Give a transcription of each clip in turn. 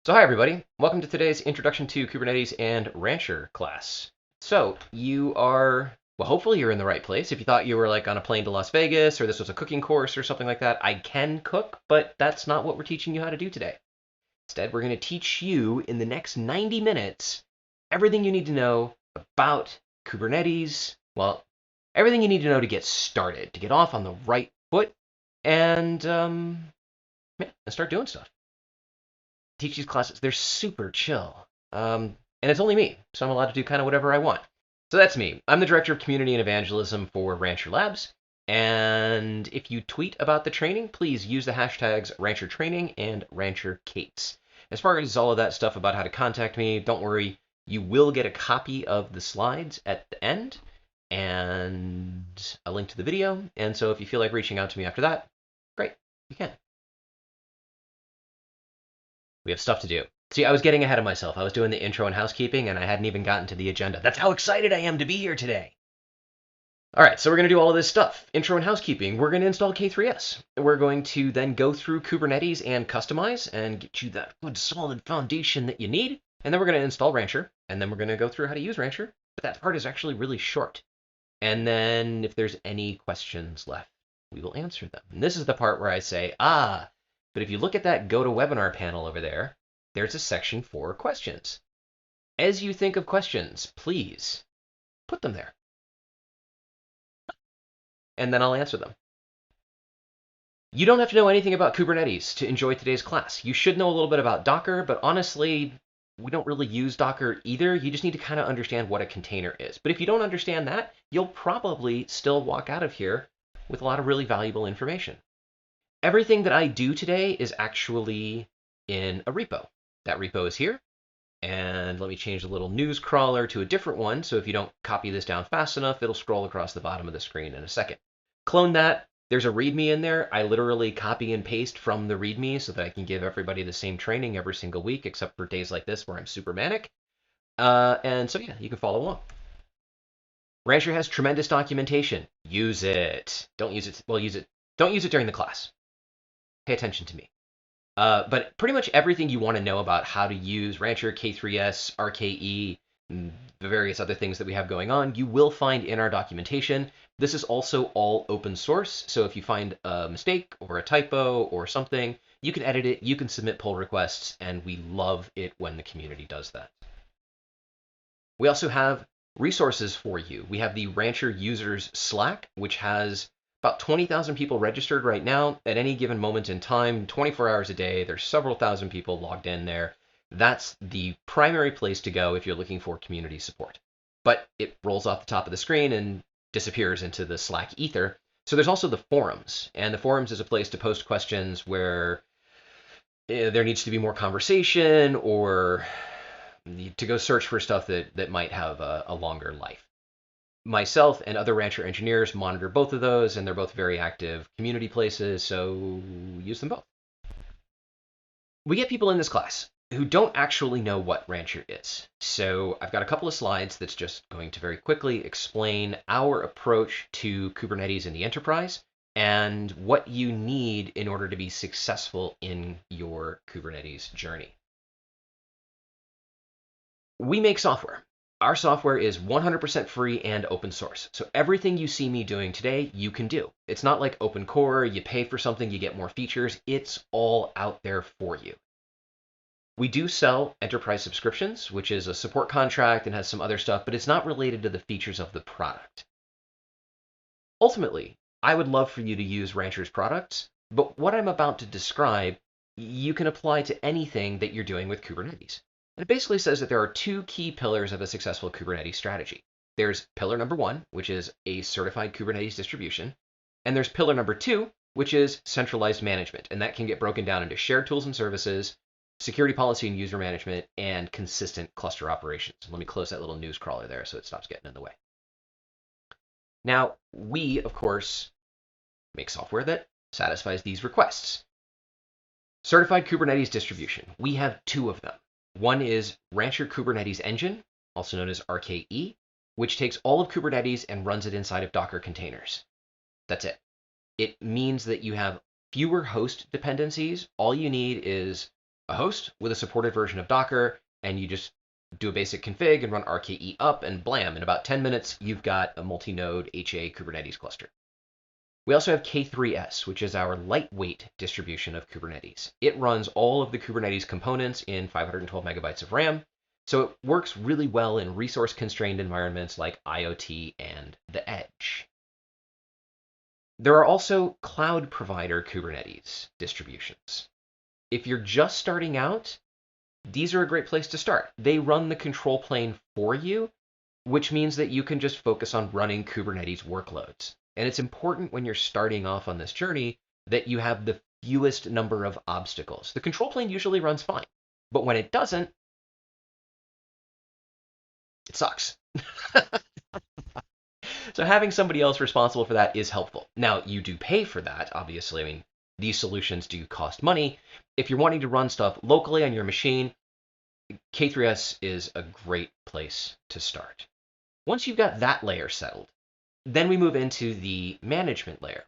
So hi everybody, welcome to today's Introduction to Kubernetes and Rancher class. So you are, well hopefully you're in the right place. If you thought you were like on a plane to Las Vegas or this was a cooking course or something like that, I can cook, but that's not what we're teaching you how to do today. Instead, we're going to teach you in the next 90 minutes everything you need to know about Kubernetes, well, everything you need to know to get started, to get off on the right foot and start doing stuff. Teach these classes. They're super chill. And it's only me, so I'm allowed to do kind of whatever I want. So that's me. I'm the Director of Community and Evangelism for Rancher Labs. And if you tweet about the training, please use the hashtags Rancher Training and Rancher Kates. As far as all of that stuff about how to contact me, don't worry. You will get a copy of the slides at the end and a link to the video. And so if you feel like reaching out to me after that, great, you can. We have stuff to do. See, I was getting ahead of myself. I was doing the intro and housekeeping, and I hadn't even gotten to the agenda. That's how excited I am to be here today. All right, so we're going to do all of this stuff. Intro and housekeeping. We're going to install K3s. We're going to then go through Kubernetes and Kustomize and get you that good solid foundation that you need. And then we're going to install Rancher, and then we're going to go through how to use Rancher. But that part is actually really short. And then if there's any questions left, we will answer them. And this is the part where I say, but if you look at that GoToWebinar panel over there, there's a section for questions. As you think of questions, please put them there. And then I'll answer them. You don't have to know anything about Kubernetes to enjoy today's class. You should know a little bit about Docker, but honestly, we don't really use Docker either. You just need to kind of understand what a container is. But if you don't understand that, you'll probably still walk out of here with a lot of really valuable information. Everything that I do today is actually in a repo. That repo is here. And let me change the little news crawler to a different one. So if you don't copy this down fast enough, it'll scroll across the bottom of the screen in a second. Clone that. There's a README in there. I literally copy and paste from the README so that I can give everybody the same training every single week, except for days like this where I'm super manic. And so yeah, you can follow along. Rancher has tremendous documentation. Use it. Don't use it. Well, use it. Don't use it during the class. Pay attention to me. But pretty much everything you want to know about how to use Rancher, K3s, RKE, and the various other things that we have going on, you will find in our documentation. This is also all open source, so if you find a mistake or a typo or something, you can edit it, you can submit pull requests, and we love it when the community does that. We also have resources for you. We have the Rancher Users Slack, which has about 20,000 people registered right now. At any given moment in time, 24 hours a day, there's several thousand people logged in there. That's the primary place to go if you're looking for community support. But it rolls off the top of the screen and disappears into the Slack ether. So there's also the forums, and the forums is a place to post questions where there needs to be more conversation or to go search for stuff that might have a longer life. Myself and other Rancher engineers monitor both of those, and they're both very active community places, so use them both. We get people in this class who don't actually know what Rancher is. So I've got a couple of slides that's just going to very quickly explain our approach to Kubernetes in the enterprise and what you need in order to be successful in your Kubernetes journey. We make software. Our software is 100% free and open source. So everything you see me doing today, you can do. It's not like open core, you pay for something, you get more features. It's all out there for you. We do sell enterprise subscriptions, which is a support contract and has some other stuff, but it's not related to the features of the product. Ultimately, I would love for you to use Rancher's products, but what I'm about to describe, you can apply to anything that you're doing with Kubernetes. And it basically says that there are two key pillars of a successful Kubernetes strategy. There's pillar number one, which is a certified Kubernetes distribution. And there's pillar number two, which is centralized management. And that can get broken down into shared tools and services, security policy and user management, and consistent cluster operations. Let me close that little news crawler there so it stops getting in the way. Now, we, of course, make software that satisfies these requests. Certified Kubernetes distribution. We have two of them. One is Rancher Kubernetes Engine, also known as RKE, which takes all of Kubernetes and runs it inside of Docker containers. That's it. It means that you have fewer host dependencies. All you need is a host with a supported version of Docker, and you just do a basic config and run RKE up, and blam, in about 10 minutes, you've got a multi-node HA Kubernetes cluster. We also have K3s, which is our lightweight distribution of Kubernetes. It runs all of the Kubernetes components in 512 megabytes of RAM, so it works really well in resource-constrained environments like IoT and the edge. There are also cloud provider Kubernetes distributions. If you're just starting out, these are a great place to start. They run the control plane for you, which means that you can just focus on running Kubernetes workloads. And it's important when you're starting off on this journey that you have the fewest number of obstacles. The control plane usually runs fine, but when it doesn't, it sucks. So having somebody else responsible for that is helpful. Now, you do pay for that, obviously. I mean, these solutions do cost money. If you're wanting to run stuff locally on your machine, K3s is a great place to start. Once you've got that layer settled, then we move into the management layer.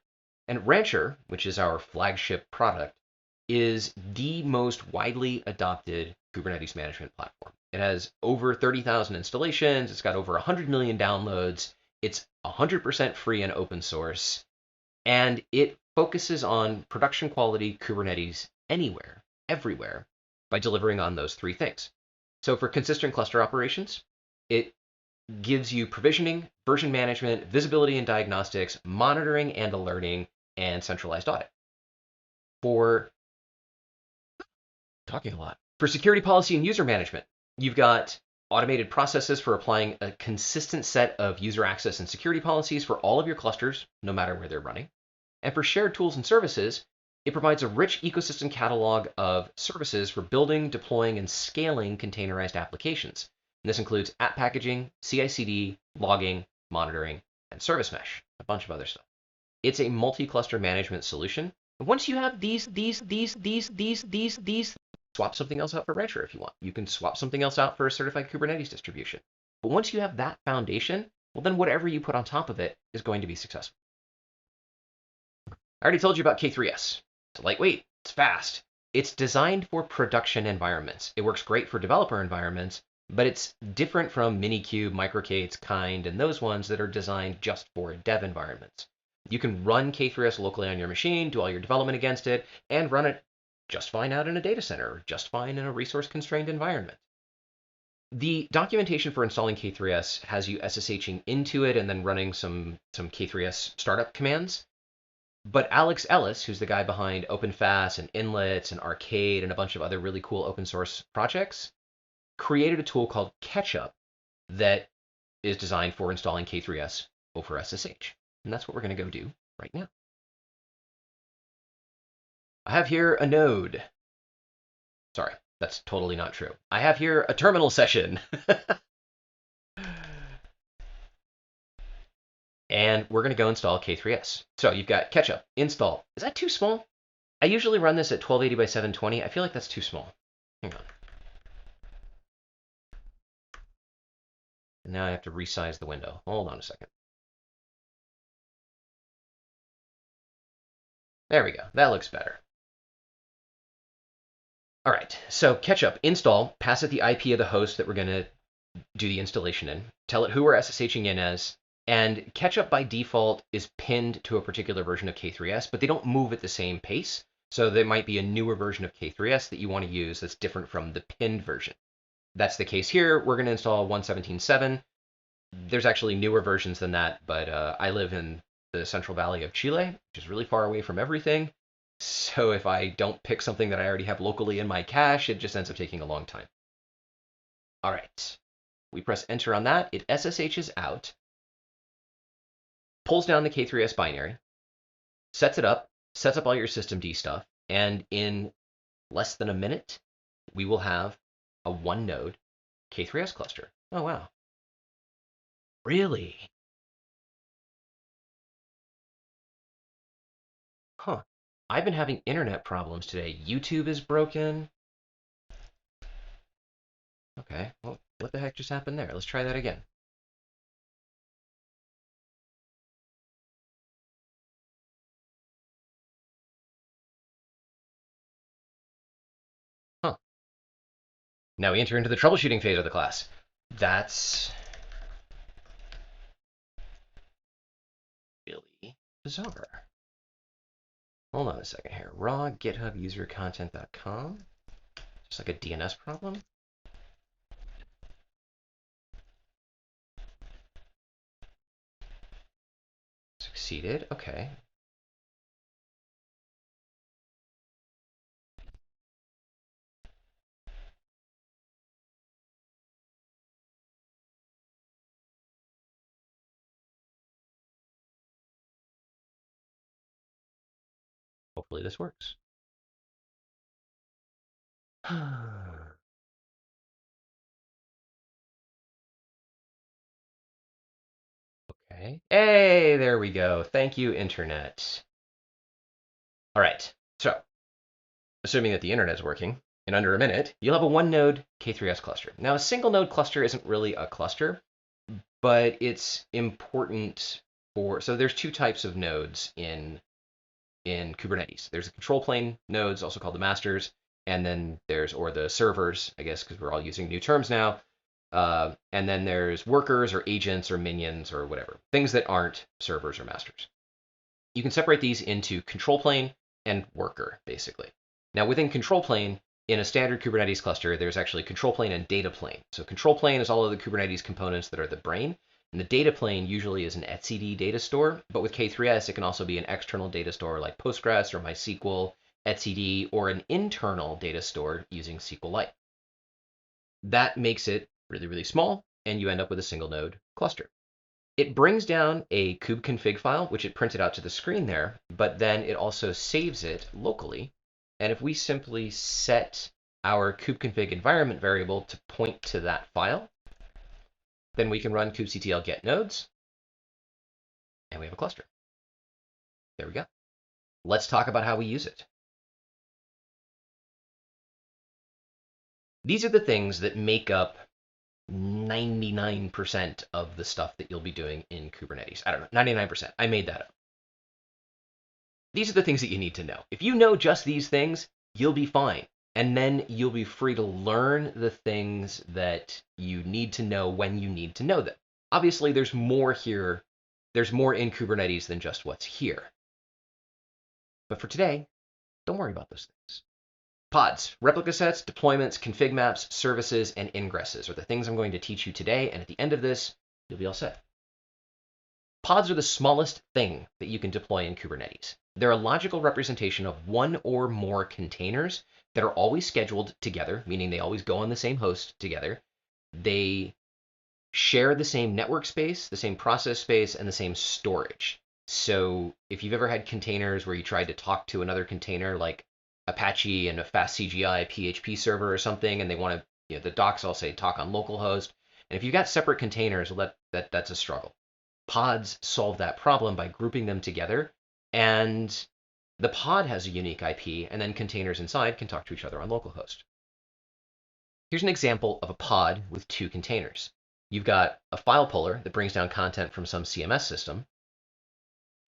And Rancher, which is our flagship product, is the most widely adopted Kubernetes management platform. It has over 30,000 installations. It's got over 100 million downloads. It's 100% free and open source. And it focuses on production quality Kubernetes anywhere, everywhere, by delivering on those three things. So for consistent cluster operations, it gives you provisioning, version management, visibility and diagnostics, monitoring and alerting, and centralized audit. For security policy and user management, you've got automated processes for applying a consistent set of user access and security policies for all of your clusters, no matter where they're running. And for shared tools and services, it provides a rich ecosystem catalog of services for building, deploying, and scaling containerized applications. And this includes app packaging, CI/CD, logging, monitoring, and service mesh, a bunch of other stuff. It's a multi-cluster management solution. And once you have these, swap something else out for Rancher if you want. You can swap something else out for a certified Kubernetes distribution. But once you have that foundation, well, then whatever you put on top of it is going to be successful. I already told you about K3s. It's lightweight, it's fast. It's designed for production environments. It works great for developer environments, but it's different from Minikube, Microkates, Kind, and those ones that are designed just for dev environments. You can run K3s locally on your machine, do all your development against it, and run it just fine out in a data center, or just fine in a resource-constrained environment. The documentation for installing K3s has you SSHing into it and then running some K3s startup commands. But Alex Ellis, who's the guy behind OpenFast and Inlets and Arcade and a bunch of other really cool open source projects, created a tool called Ketchup that is designed for installing K3s over SSH. And that's what we're going to go do right now. I have here a node. Sorry, that's totally not true. I have here a terminal session. And we're going to go install K3s. So you've got Ketchup, install. Is that too small? I usually run this at 1280 by 720. I feel like that's too small. Hang on. And now I have to resize the window. Hold on a second. There we go. That looks better. All right, so Ketchup, install, pass it the IP of the host that we're going to do the installation in, tell it who we're SSHing in as, and Ketchup by default is pinned to a particular version of K3s, but they don't move at the same pace. So there might be a newer version of K3s that you want to use that's different from the pinned version. That's the case here. We're going to install 1.17.7. There's actually newer versions than that, but I live in the Central Valley of Chile, which is really far away from everything. So if I don't pick something that I already have locally in my cache, it just ends up taking a long time. All right, we press enter on that. It SSHs out, pulls down the K3s binary, sets it up, sets up all your systemd stuff, and in less than a minute, we will have a one node K3s cluster. Oh, wow. Really? Huh. I've been having internet problems today. YouTube is broken. Okay, well, what the heck just happened there? Let's try that again. Huh. Now we enter into the troubleshooting phase of the class. That's really bizarre. Hold on a second here. Raw GitHub user content.com. Just like a DNS problem. Succeeded. Okay. Hopefully this works. Okay. Hey, there we go. Thank you, Internet. All right. So, assuming that the Internet is working, in under a minute, you'll have a one-node K3s cluster. Now, a single-node cluster isn't really a cluster, but it's important for. So there's two types of nodes in Kubernetes. There's the control plane nodes, also called the masters, and then there's, or the servers, I guess, because we're all using new terms now. And then there's workers or agents or minions or whatever, things that aren't servers or masters. You can separate these into control plane and worker, basically. Now, within control plane, in a standard Kubernetes cluster, there's actually control plane and data plane. So control plane is all of the Kubernetes components that are the brain, and the data plane usually is an etcd data store, but with K3s, it can also be an external data store like Postgres or MySQL, etcd, or an internal data store using SQLite. That makes it really, really small, and you end up with a single node cluster. It brings down a kubeconfig file, which it printed out to the screen there, but then it also saves it locally. And if we simply set our kubeconfig environment variable to point to that file, then we can run kubectl get nodes, and we have a cluster. There we go. Let's talk about how we use it. These are the things that make up 99% of the stuff that you'll be doing in Kubernetes. I don't know, 99%. I made that up. These are the things that you need to know. If you know just these things, you'll be fine. And then you'll be free to learn the things that you need to know when you need to know them. Obviously, there's more here. There's more in Kubernetes than just what's here. But for today, don't worry about those things. Pods, replica sets, deployments, ConfigMaps, services, and ingresses are the things I'm going to teach you today, and at the end of this, you'll be all set. Pods are the smallest thing that you can deploy in Kubernetes. They're a logical representation of one or more containers that are always scheduled together, meaning they always go on the same host together. They share the same network space, the same process space, and the same storage. So if you've ever had containers where you tried to talk to another container like Apache and a fast CGI PHP server or something, and they want to, the docs all say talk on localhost. And if you've got separate containers, well, that's a struggle. Pods solve that problem by grouping them together, and the pod has a unique IP, and then containers inside can talk to each other on localhost. Here's an example of a pod with two containers. You've got a file puller that brings down content from some CMS system.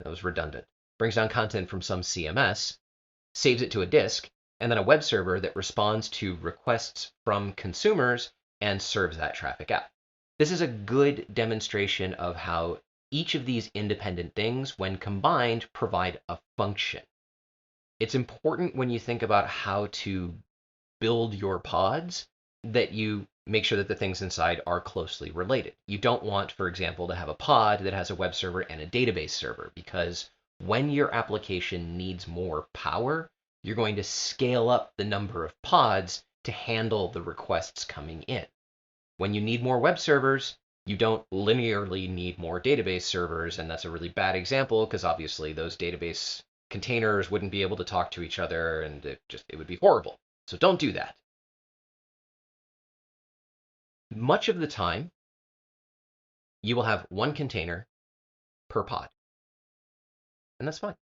That was redundant. Brings down content from some CMS, saves it to a disk, and then a web server that responds to requests from consumers and serves that traffic out. This is a good demonstration of how each of these independent things, when combined, provide a function. It's important when you think about how to build your pods that you make sure that the things inside are closely related. You don't want, for example, to have a pod that has a web server and a database server, because when your application needs more power, you're going to scale up the number of pods to handle the requests coming in. When you need more web servers, you don't linearly need more database servers, and that's a really bad example because obviously those database containers wouldn't be able to talk to each other, and it would be horrible. So don't do that. Much of the time, you will have one container per pod, and that's fine.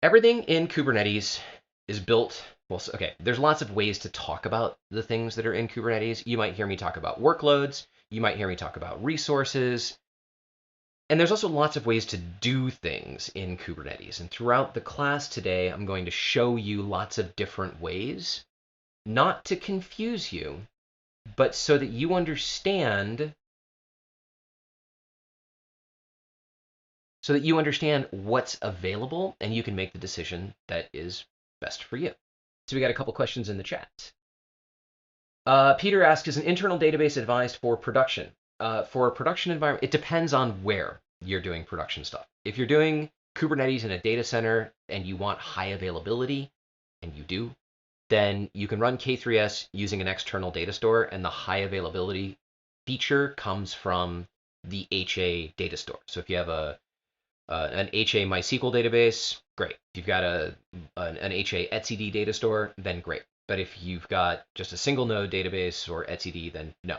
Everything in Kubernetes is built, well, okay, there's lots of ways to talk about the things that are in Kubernetes. You might hear me talk about workloads. You might hear me talk about resources. And there's also lots of ways to do things in Kubernetes. And throughout the class today, I'm going to show you lots of different ways, not to confuse you, but so that you understand what's available and you can make the decision that is best for you. So we got a couple questions in the chat. Peter asks, is an internal database advised for production? For a production environment, it depends on where you're doing production stuff. If you're doing Kubernetes in a data center and you want high availability, and you do, then you can run K3s using an external data store, and the high availability feature comes from the HA data store. So if you have an HA MySQL database, great. If you've got an HA etcd data store, then great. But if you've got just a single node database or etcd, then no.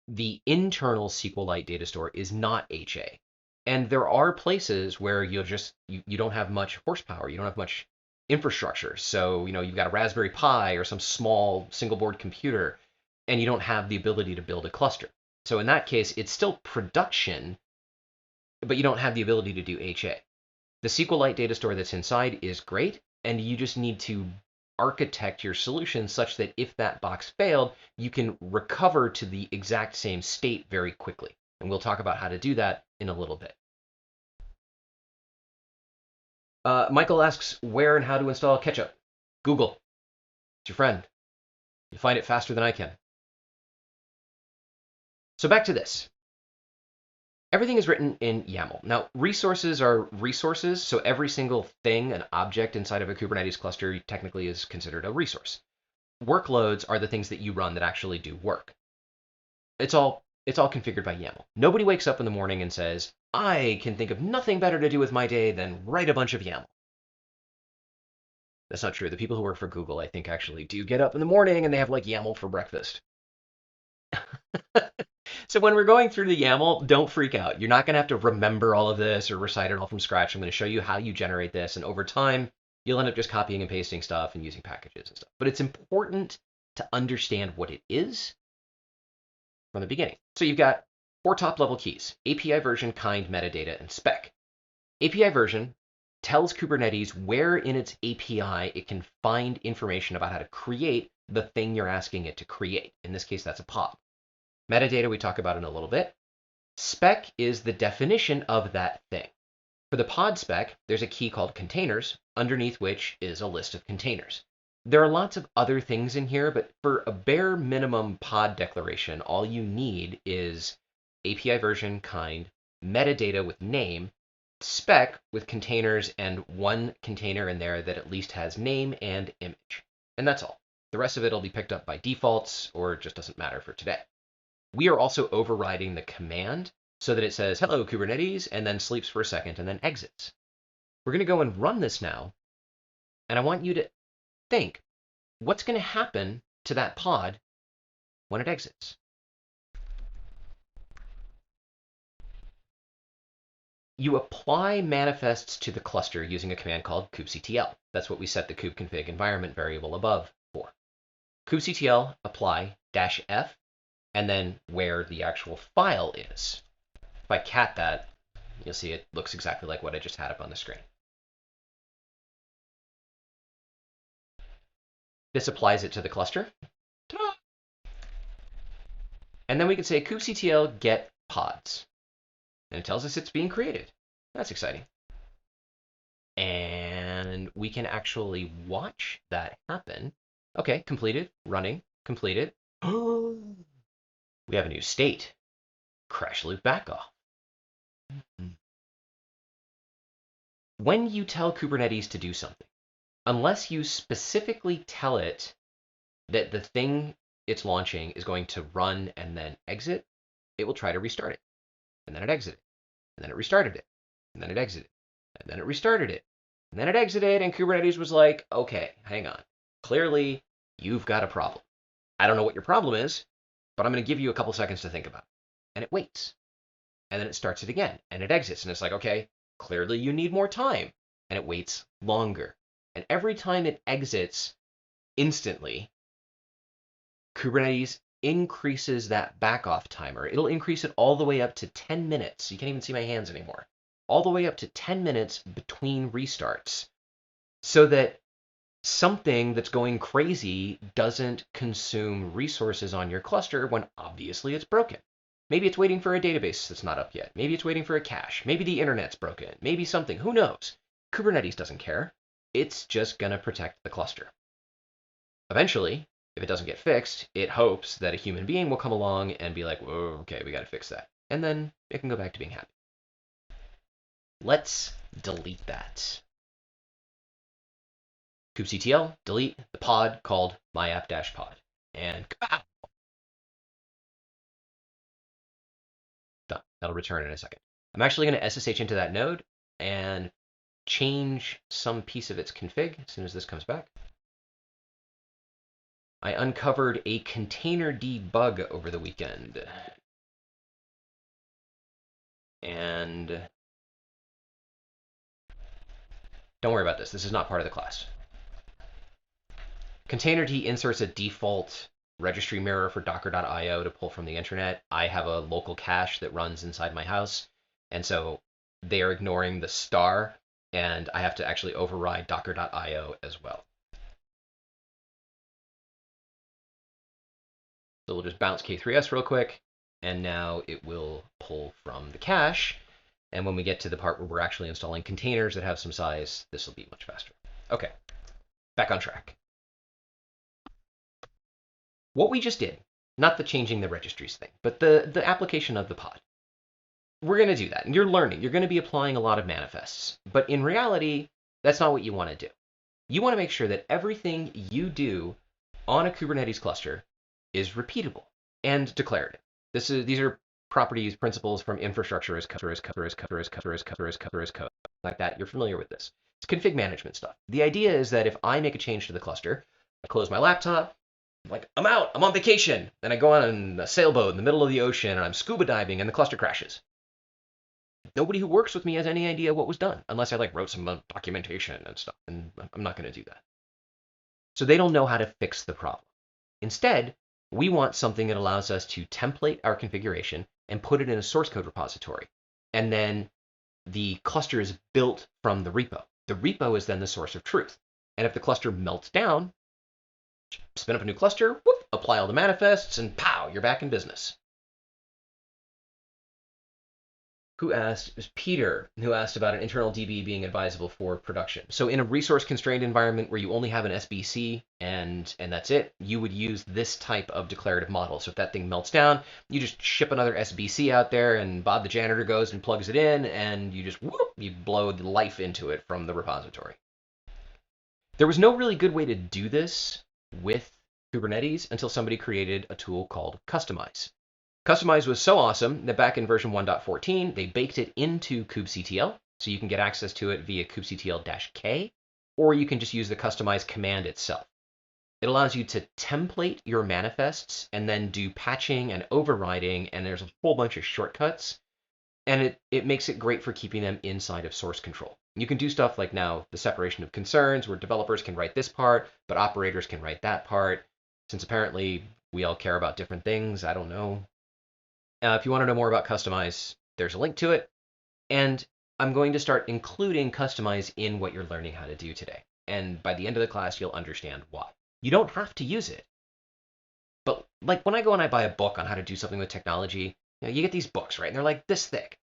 The internal SQLite data store is not HA. And there are places where you don't have much horsepower, you don't have much infrastructure. So, you've got a Raspberry Pi or some small single board computer, and you don't have the ability to build a cluster. So in that case, it's still production, but you don't have the ability to do HA. The SQLite data store that's inside is great, and you just need to architect your solution such that if that box failed, you can recover to the exact same state very quickly. And we'll talk about how to do that in a little bit. Michael asks where and how to install Ketchup. Google. It's your friend. You'll find it faster than I can. So back to this. Everything is written in YAML. Now, resources are resources, so every single thing, an object inside of a Kubernetes cluster, technically is considered a resource. Workloads are the things that you run that actually do work. It's all configured by YAML. Nobody wakes up in the morning and says, I can think of nothing better to do with my day than write a bunch of YAML. That's not true. The people who work for Google, I think, actually do get up in the morning and they have like YAML for breakfast. So when we're going through the YAML, don't freak out. You're not going to have to remember all of this or recite it all from scratch. I'm going to show you how you generate this. And over time, you'll end up just copying and pasting stuff and using packages and stuff. But it's important to understand what it is from the beginning. So you've got 4 top-level keys: API version, kind, metadata, and spec. API version tells Kubernetes where in its API it can find information about how to create the thing you're asking it to create. In this case, that's a pod. Metadata we talk about in a little bit. Spec is the definition of that thing. For the pod spec, there's a key called containers, underneath which is a list of containers. There are lots of other things in here, but for a bare minimum pod declaration, all you need is API version, kind, metadata with name, spec with containers, and one container in there that at least has name and image. And that's all. The rest of it will be picked up by defaults, or it just doesn't matter for today. We are also overriding the command so that it says, hello, Kubernetes, and then sleeps for a second and then exits. We're going to go and run this now, and I want you to think, what's going to happen to that pod when it exits? You apply manifests to the cluster using a command called kubectl. That's what we set the kubeconfig environment variable above for. kubectl apply -f, and then where the actual file is. If I cat that, you'll see it looks exactly like what I just had up on the screen. This applies it to the cluster. Ta-da! And then we can say kubectl get pods. And it tells us it's being created. That's exciting. And we can actually watch that happen. Okay, completed, running, completed. We have a new state. Crash loop back off. When you tell Kubernetes to do something, unless you specifically tell it that the thing it's launching is going to run and then exit, it will try to restart it. And then it exited. And then it restarted it. And then it exited. And then it restarted it. And then it exited, and Kubernetes was like, okay, hang on. Clearly, you've got a problem. I don't know what your problem is, but I'm going to give you a couple seconds to think about it. And it waits. And then it starts it again, and it exits. And it's like, okay, clearly you need more time. And it waits longer. And every time it exits instantly, Kubernetes increases that back off timer. It'll increase it all the way up to 10 minutes. You can't even see my hands anymore. All the way up to 10 minutes between restarts, so that something that's going crazy doesn't consume resources on your cluster when obviously it's broken. Maybe it's waiting for a database that's not up yet. Maybe it's waiting for a cache. Maybe the internet's broken. Maybe something. Who knows? Kubernetes doesn't care. It's just going to protect the cluster. Eventually, if it doesn't get fixed, it hopes that a human being will come along and be like, whoa, okay, we got to fix that. And then it can go back to being happy. Let's delete that. kubectl, delete the pod called myapp-pod. And kapow! Done. That'll return in a second. I'm actually going to SSH into that node and change some piece of its config as soon as this comes back. I uncovered a containerd bug over the weekend. And don't worry about this. This is not part of the class. Containerd inserts a default registry mirror for docker.io to pull from the internet. I have a local cache that runs inside my house, and so they are ignoring the star, and I have to actually override docker.io as well. So we'll just bounce K3s real quick, and now it will pull from the cache. And when we get to the part where we're actually installing containers that have some size, this will be much faster. Okay, back on track. What we just did, not the changing the registries thing, but the application of the pod. We're going to do that, and you're learning. You're going to be applying a lot of manifests. But in reality, that's not what you want to do. You want to make sure that everything you do on a Kubernetes cluster is repeatable and declarative. These are properties, principles from infrastructure as code, like that. You're familiar with this. It's config management stuff. The idea is that if I make a change to the cluster, I close my laptop, I'm like, I'm out, I'm on vacation. Then I go on a sailboat in the middle of the ocean and I'm scuba diving and the cluster crashes. Nobody who works with me has any idea what was done unless I wrote some documentation and stuff, and I'm not going to do that. So they don't know how to fix the problem. Instead, we want something that allows us to template our configuration and put it in a source code repository. And then the cluster is built from the repo. The repo is then the source of truth. And if the cluster melts down, spin up a new cluster, whoop, apply all the manifests, and pow, you're back in business. Who asked? It was Peter who asked about an internal DB being advisable for production. So in a resource-constrained environment where you only have an SBC and that's it, you would use this type of declarative model. So if that thing melts down, you just ship another SBC out there, and Bob the janitor goes and plugs it in, and you just whoop, you blow the life into it from the repository. There was no really good way to do this with Kubernetes until somebody created a tool called Kustomize. Kustomize was so awesome that back in version 1.14, they baked it into kubectl, so you can get access to it via kubectl-k, or you can just use the Kustomize command itself. It allows you to template your manifests and then do patching and overriding, and there's a whole bunch of shortcuts, and it makes it great for keeping them inside of source control. You can do stuff like now the separation of concerns, where developers can write this part, but operators can write that part. Since apparently we all care about different things, I don't know. If you want to know more about Kustomize, there's a link to it. And I'm going to start including Kustomize in what you're learning how to do today. And by the end of the class, you'll understand why. You don't have to use it. But when I go and I buy a book on how to do something with technology, you get these books, right? And they're like this thick.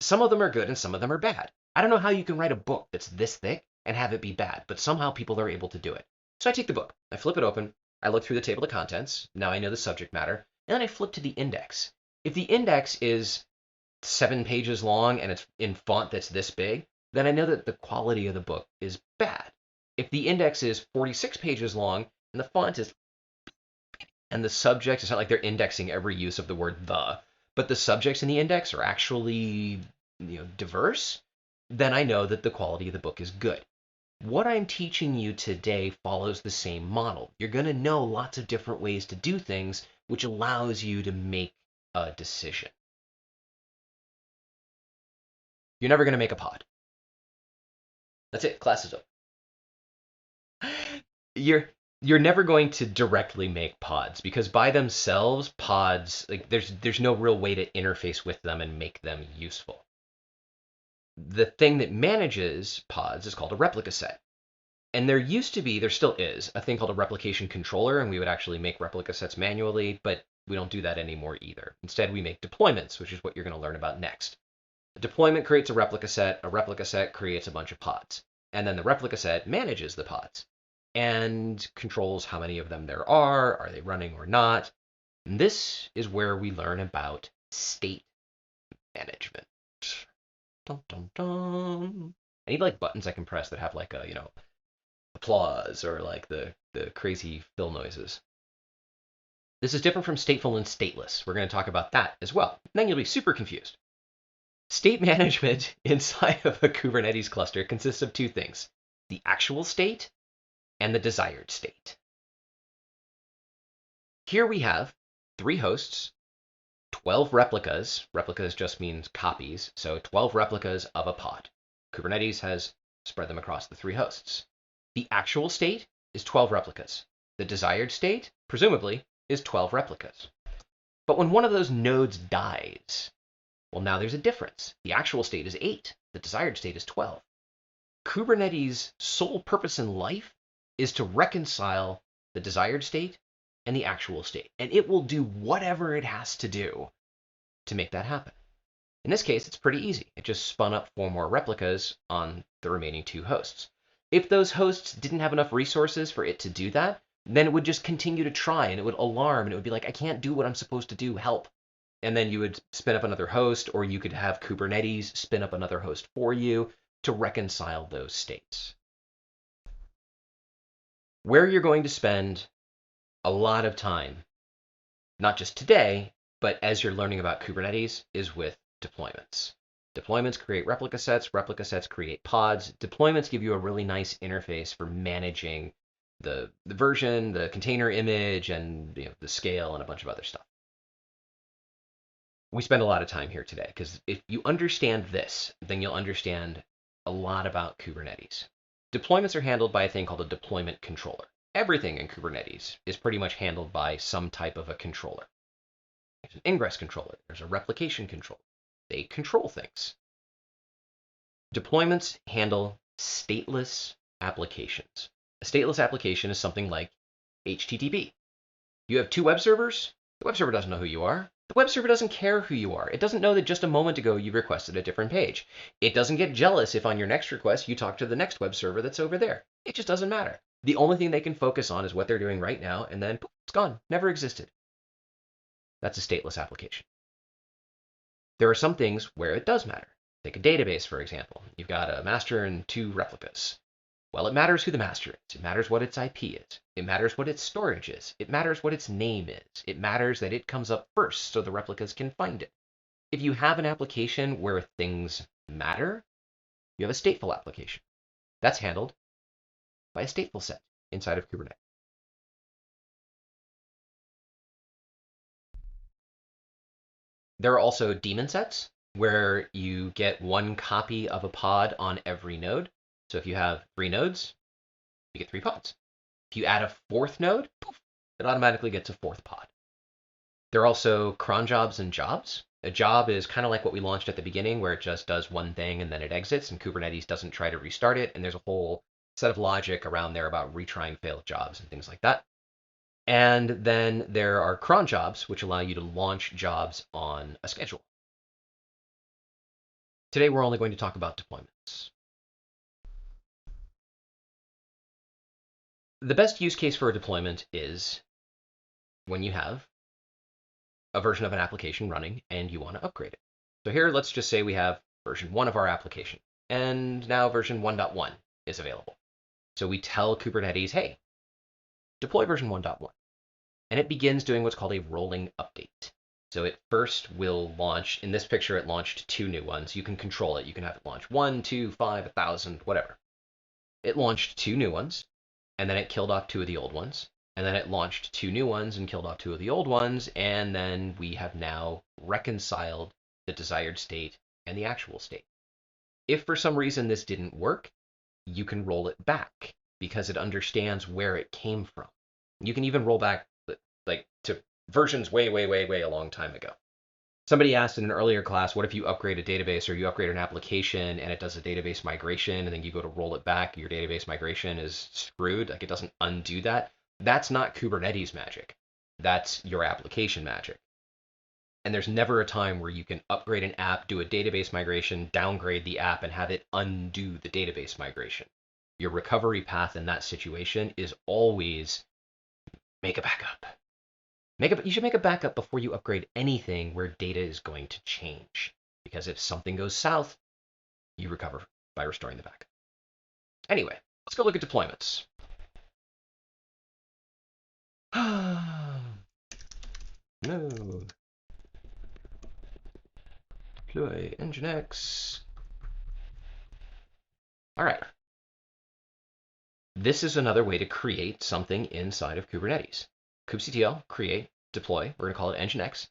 Some of them are good and some of them are bad. I don't know how you can write a book that's this thick and have it be bad, but somehow people are able to do it. So I take the book, I flip it open, I look through the table of contents, now I know the subject matter, and then I flip to the index. If the index is 7 pages long and it's in font that's this big, then I know that the quality of the book is bad. If the index is 46 pages long and the font is, and the subjects, it's not like they're indexing every use of the word the, but the subjects in the index are actually diverse, then I know that the quality of the book is good. What I'm teaching you today follows the same model. You're going to know lots of different ways to do things, which allows you to make a decision. You're never going to make a pod. That's it. Class is over. You're never going to directly make pods because by themselves, pods, like there's no real way to interface with them and make them useful. The thing that manages pods is called a replica set. And there still is, a thing called a replication controller, and we would actually make replica sets manually, but we don't do that anymore either. Instead, we make deployments, which is what you're going to learn about next. A deployment creates a replica set creates a bunch of pods, and then the replica set manages the pods and controls how many of them there are they running or not? And this is where we learn about state management. Dun, dun, dun. I need like buttons I can press that have like a, applause or like the crazy fill noises. This is different from stateful and stateless. We're going to talk about that as well. And then you'll be super confused. State management inside of a Kubernetes cluster consists of two things: the actual state and the desired state. Here we have 3 hosts, 12 replicas. Replicas just means copies, so 12 replicas of a pod. Kubernetes has spread them across the 3 hosts. The actual state is 12 replicas. The desired state, presumably, is 12 replicas. But when one of those nodes dies, well, now there's a difference. The actual state is 8. The desired state is 12. Kubernetes' sole purpose in life is to reconcile the desired state and the actual state. And it will do whatever it has to do to make that happen. In this case, it's pretty easy. It just spun up 4 more replicas on the remaining 2 hosts. If those hosts didn't have enough resources for it to do that, then it would just continue to try and it would alarm and it would be like, I can't do what I'm supposed to do, help. And then you would spin up another host, or you could have Kubernetes spin up another host for you to reconcile those states. Where you're going to spend a lot of time, not just today, but as you're learning about Kubernetes, is with deployments. Deployments create replica sets create pods. Deployments give you a really nice interface for managing the version, the container image, and the scale, and a bunch of other stuff. We spend a lot of time here today because if you understand this, then you'll understand a lot about Kubernetes. Deployments are handled by a thing called a deployment controller. Everything in Kubernetes is pretty much handled by some type of a controller. There's an ingress controller. There's a replication controller. They control things. Deployments handle stateless applications. A stateless application is something like HTTP. You have 2 web servers. The web server doesn't know who you are. The web server doesn't care who you are. It doesn't know that just a moment ago you requested a different page. It doesn't get jealous if on your next request you talk to the next web server that's over there. It just doesn't matter. The only thing they can focus on is what they're doing right now, and then poof, it's gone. Never existed. That's a stateless application. There are some things where it does matter. Take a database, for example. You've got a master and 2 replicas. Well, it matters who the master is. It matters what its IP is. It matters what its storage is. It matters what its name is. It matters that it comes up first so the replicas can find it. If you have an application where things matter, you have a stateful application. That's handled by a stateful set inside of Kubernetes. There are also daemon sets where you get 1 copy of a pod on every node. So if you have 3 nodes, you get 3 pods. If you add a 4th node, poof, it automatically gets a 4th pod. There are also cron jobs and jobs. A job is kind of like what we launched at the beginning, where it just does one thing and then it exits, and Kubernetes doesn't try to restart it. And there's a whole set of logic around there about retrying failed jobs and things like that. And then there are cron jobs, which allow you to launch jobs on a schedule. Today, we're only going to talk about deployments. The best use case for a deployment is when you have a version of an application running and you want to upgrade it. So here, let's just say we have version 1 of our application, and now version 1.1 is available. So we tell Kubernetes, hey, deploy version 1.1. And it begins doing what's called a rolling update. So it first will launch, in this picture, it launched 2 new ones. You can control it. You can have it launch 1, 2, 5, 1,000, whatever. It launched 2 new ones, and then it killed off 2 of the old ones. And then it launched 2 new ones and killed off 2 of the old ones. And then we have now reconciled the desired state and the actual state. If for some reason this didn't work, you can roll it back. because it understands where it came from. You can even roll back like to versions way, way, way, way a long time ago. Somebody asked in an earlier class, what if you upgrade a database or you upgrade an application and it does a database migration and then you go to roll it back, your database migration is screwed, like it doesn't undo that? That's not Kubernetes magic. That's your application magic. And there's never a time where you can upgrade an app, do a database migration, downgrade the app, and have it undo the database migration. Your recovery path in that situation is always make a backup. You should make a backup before you upgrade anything where data is going to change. Because if something goes south, you recover by restoring the backup. Anyway, let's go look at deployments. No. Deploy Nginx. All right. This is another way to create something inside of Kubernetes. kubectl, create, deploy, we're going to call it Nginx,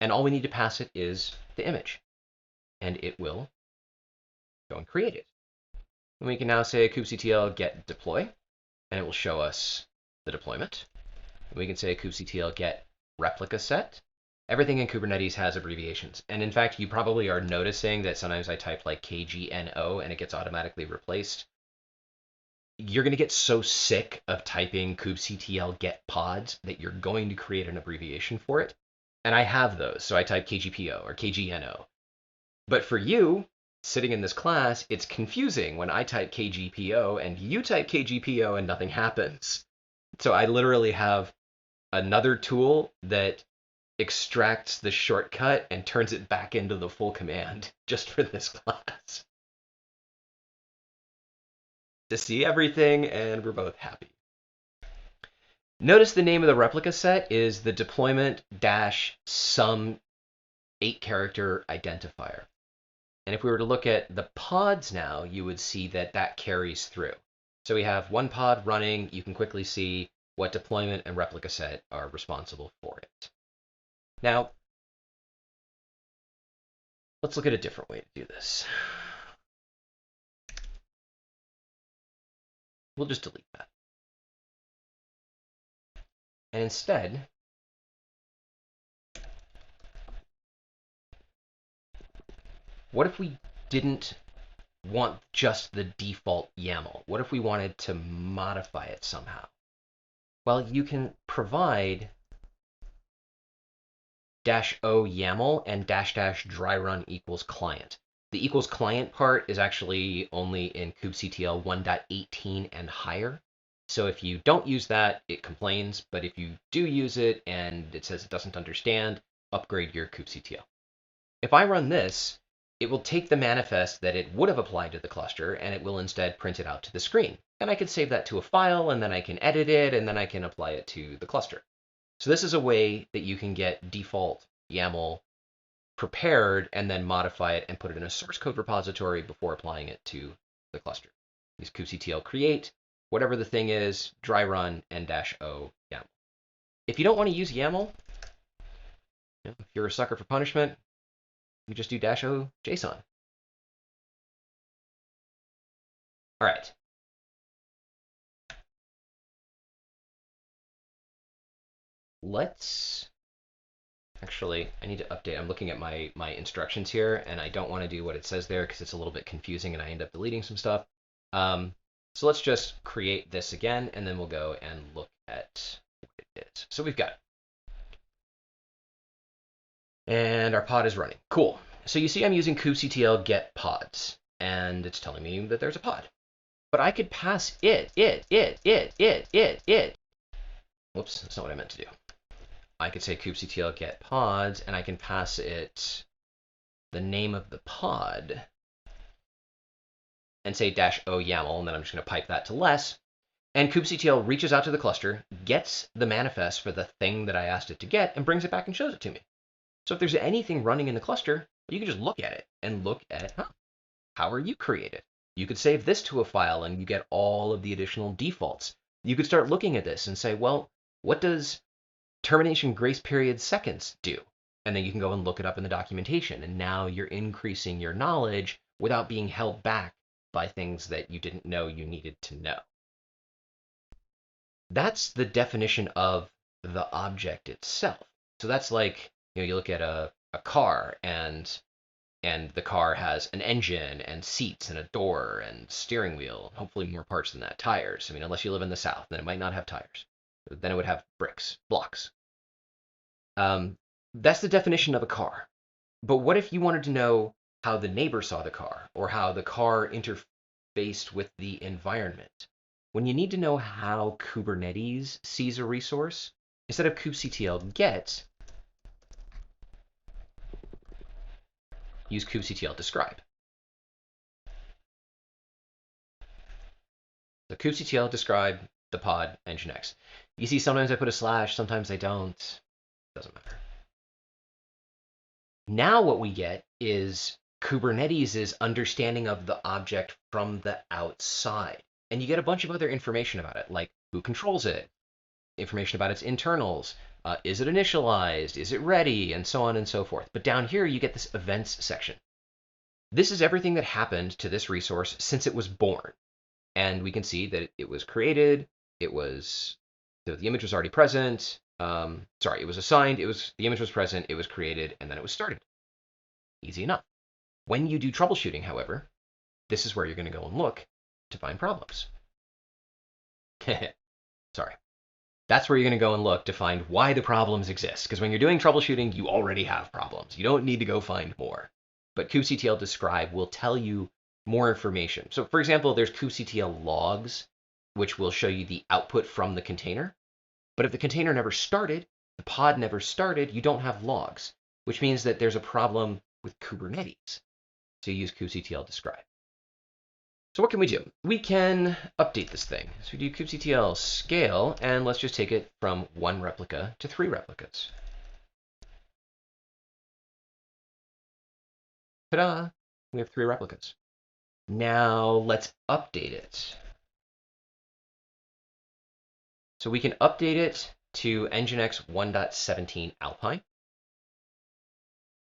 and all we need to pass it is the image, and it will go and create it. And we can now say kubectl get deploy, and it will show us the deployment. And we can say kubectl get replica set. Everything in Kubernetes has abbreviations, and in fact, you probably are noticing that sometimes I type like KGNO and it gets automatically replaced. You're going to get so sick of typing kubectl get pods that you're going to create an abbreviation for it. And I have those, so I type KGPO or KGNO. But for you, sitting in this class, it's confusing when I type KGPO and you type KGPO and nothing happens. So I literally have another tool that extracts the shortcut and turns it back into the full command just for this class. To see everything, and we're both happy. Notice the name of the replica set is the deployment dash some 8-character identifier. And if we were to look at the pods now, you would see that that carries through. So we have one pod running. You can quickly see what deployment and replica set are responsible for it. Now, let's look at a different way to do this. We'll just delete that. And instead, what if we didn't want just the default YAML? What if we wanted to modify it somehow? Well, you can provide -o YAML and --dry run equals client. The equals client part is actually only in kubectl 1.18 and higher. So if you don't use that, it complains. But if you do use it and it says it doesn't understand, upgrade your kubectl. If I run this, it will take the manifest that it would have applied to the cluster and it will instead print it out to the screen. And I can save that to a file and then I can edit it and then I can apply it to the cluster. So this is a way that you can get default YAML prepared and then modify it and put it in a source code repository before applying it to the cluster. Use kubectl create, whatever the thing is, dry run, and -o YAML. If you don't want to use YAML, if you're a sucker for punishment, you just do -o JSON. All right. Actually, I need to update. I'm looking at my instructions here, and I don't want to do what it says there because it's a little bit confusing, and I end up deleting some stuff. So let's just create this again, and then we'll go and look at what it is. So we've got it. And our pod is running. Cool. So you see I'm using kubectl get pods, and it's telling me that there's a pod. But I could pass it. Whoops, that's not what I meant to do. I could say kubectl get pods, and I can pass it the name of the pod and say -o YAML, and then I'm just going to pipe that to less. And kubectl reaches out to the cluster, gets the manifest for the thing that I asked it to get, and brings it back and shows it to me. So if there's anything running in the cluster, you can just look at it and look at how are you created. You could save this to a file, and you get all of the additional defaults. You could start looking at this and say, well, what does termination grace period seconds do? And then you can go and look it up in the documentation. And now you're increasing your knowledge without being held back by things that you didn't know you needed to know. That's the definition of the object itself. So that's like, you look at a car, and the car has an engine and seats and a door and steering wheel, hopefully more parts than that, tires. I mean, unless you live in the South, then it might not have tires. Then it would have blocks. That's the definition of a car. But what if you wanted to know how the neighbor saw the car, or how the car interfaced with the environment? When you need to know how Kubernetes sees a resource, instead of kubectl get, use kubectl describe. So kubectl describe the pod nginx. You see sometimes I put a slash, sometimes I don't. Doesn't matter. Now what we get is Kubernetes' understanding of the object from the outside. And you get a bunch of other information about it, like who controls it, information about its internals, is it initialized, is it ready, and so on and so forth. But down here you get this events section. This is everything that happened to this resource since it was born. And we can see that it was created, the image was already present, it was assigned, the image was present, it was created, and then it was started. Easy enough. When you do troubleshooting, however, this is where you're going to go and look to find problems. Sorry. That's where you're going to go and look to find why the problems exist. Because when you're doing troubleshooting, you already have problems. You don't need to go find more. But kubectl describe will tell you more information. So for example, there's kubectl logs, which will show you the output from the container. But if the container never started, the pod never started, you don't have logs, which means that there's a problem with Kubernetes. So you use kubectl describe. So what can we do? We can update this thing. So we do kubectl scale, and let's just take it from 1 replica to 3 replicas. Ta-da! We have 3 replicas. Now let's update it. So we can update it to nginx 1.17 Alpine.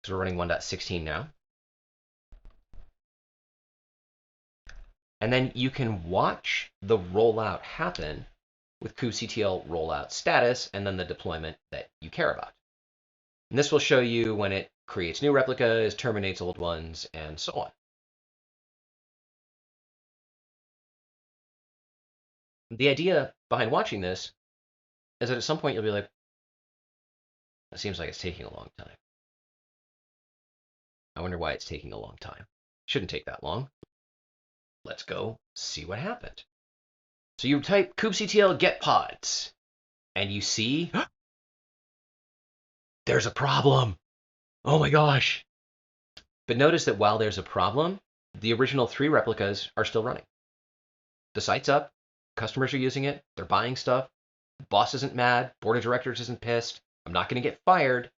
So we're running 1.16 now. And then you can watch the rollout happen with kubectl rollout status and then the deployment that you care about. And this will show you when it creates new replicas, terminates old ones, and so on. The idea behind watching this is that at some point you'll be like, it seems like it's taking a long time. I wonder why it's taking a long time. Shouldn't take that long. Let's go see what happened. So you type kubectl get pods, and you see there's a problem. Oh my gosh. But notice that while there's a problem, the original 3 replicas are still running. The site's up, customers are using it, they're buying stuff, boss isn't mad, board of directors isn't pissed, I'm not going to get fired,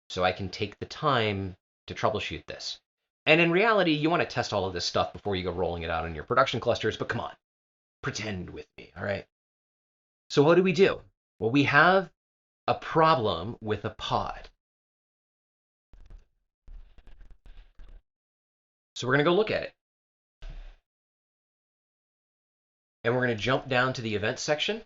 so I can take the time to troubleshoot this. And in reality, you want to test all of this stuff before you go rolling it out in your production clusters, but come on, pretend with me, all right? So what do? Well, we have a problem with a pod. So we're going to go look at it. And we're going to jump down to the events section.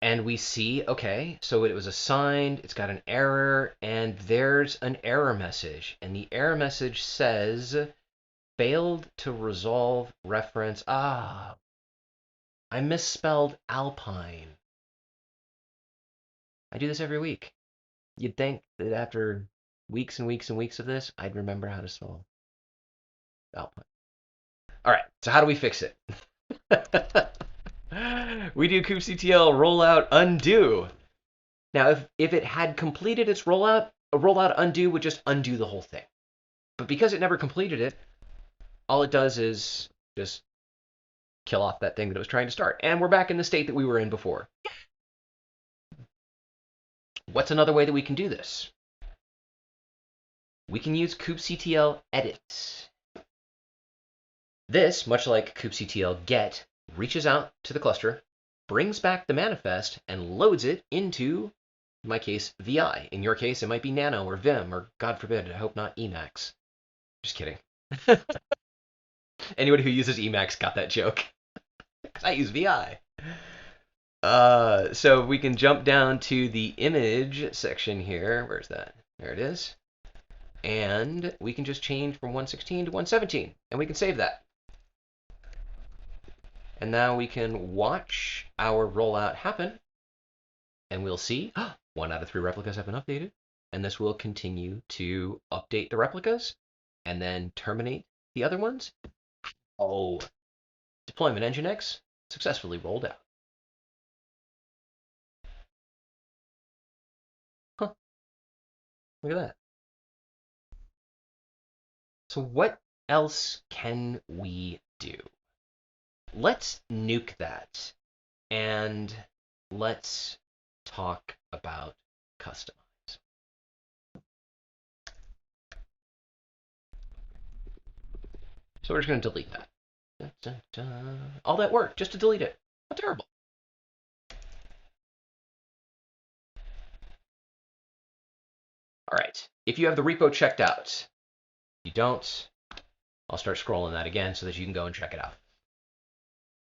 And we see, okay, so it was assigned, it's got an error, and there's an error message. And the error message says, failed to resolve reference. I misspelled Alpine. I do this every week. You'd think that after weeks and weeks and weeks of this, I'd remember how to spell Alpine. All right, so how do we fix it? We do kubectl rollout undo. Now, if it had completed its rollout, a rollout undo would just undo the whole thing. But because it never completed it, all it does is just kill off that thing that it was trying to start. And we're back in the state that we were in before. What's another way that we can do this? We can use kubectl edit. This, much like kubectl get, reaches out to the cluster, brings back the manifest, and loads it into, in my case, VI. In your case, it might be Nano or Vim, or God forbid, I hope not Emacs. Just kidding. Anybody who uses Emacs got that joke. Because I use VI. So we can jump down to the image section here. Where's that? There it is. And we can just change from 116 to 117, and we can save that. And now we can watch our rollout happen, and we'll see 1 out of 3 replicas have been updated, and this will continue to update the replicas and then terminate the other ones. Oh, deployment Nginx successfully rolled out. Huh, look at that. So what else can we do? Let's nuke that, and let's talk about Kustomize. So we're just going to delete that. All that work just to delete it. How terrible. All right. If you have the repo checked out, if you don't, I'll start scrolling that again so that you can go and check it out.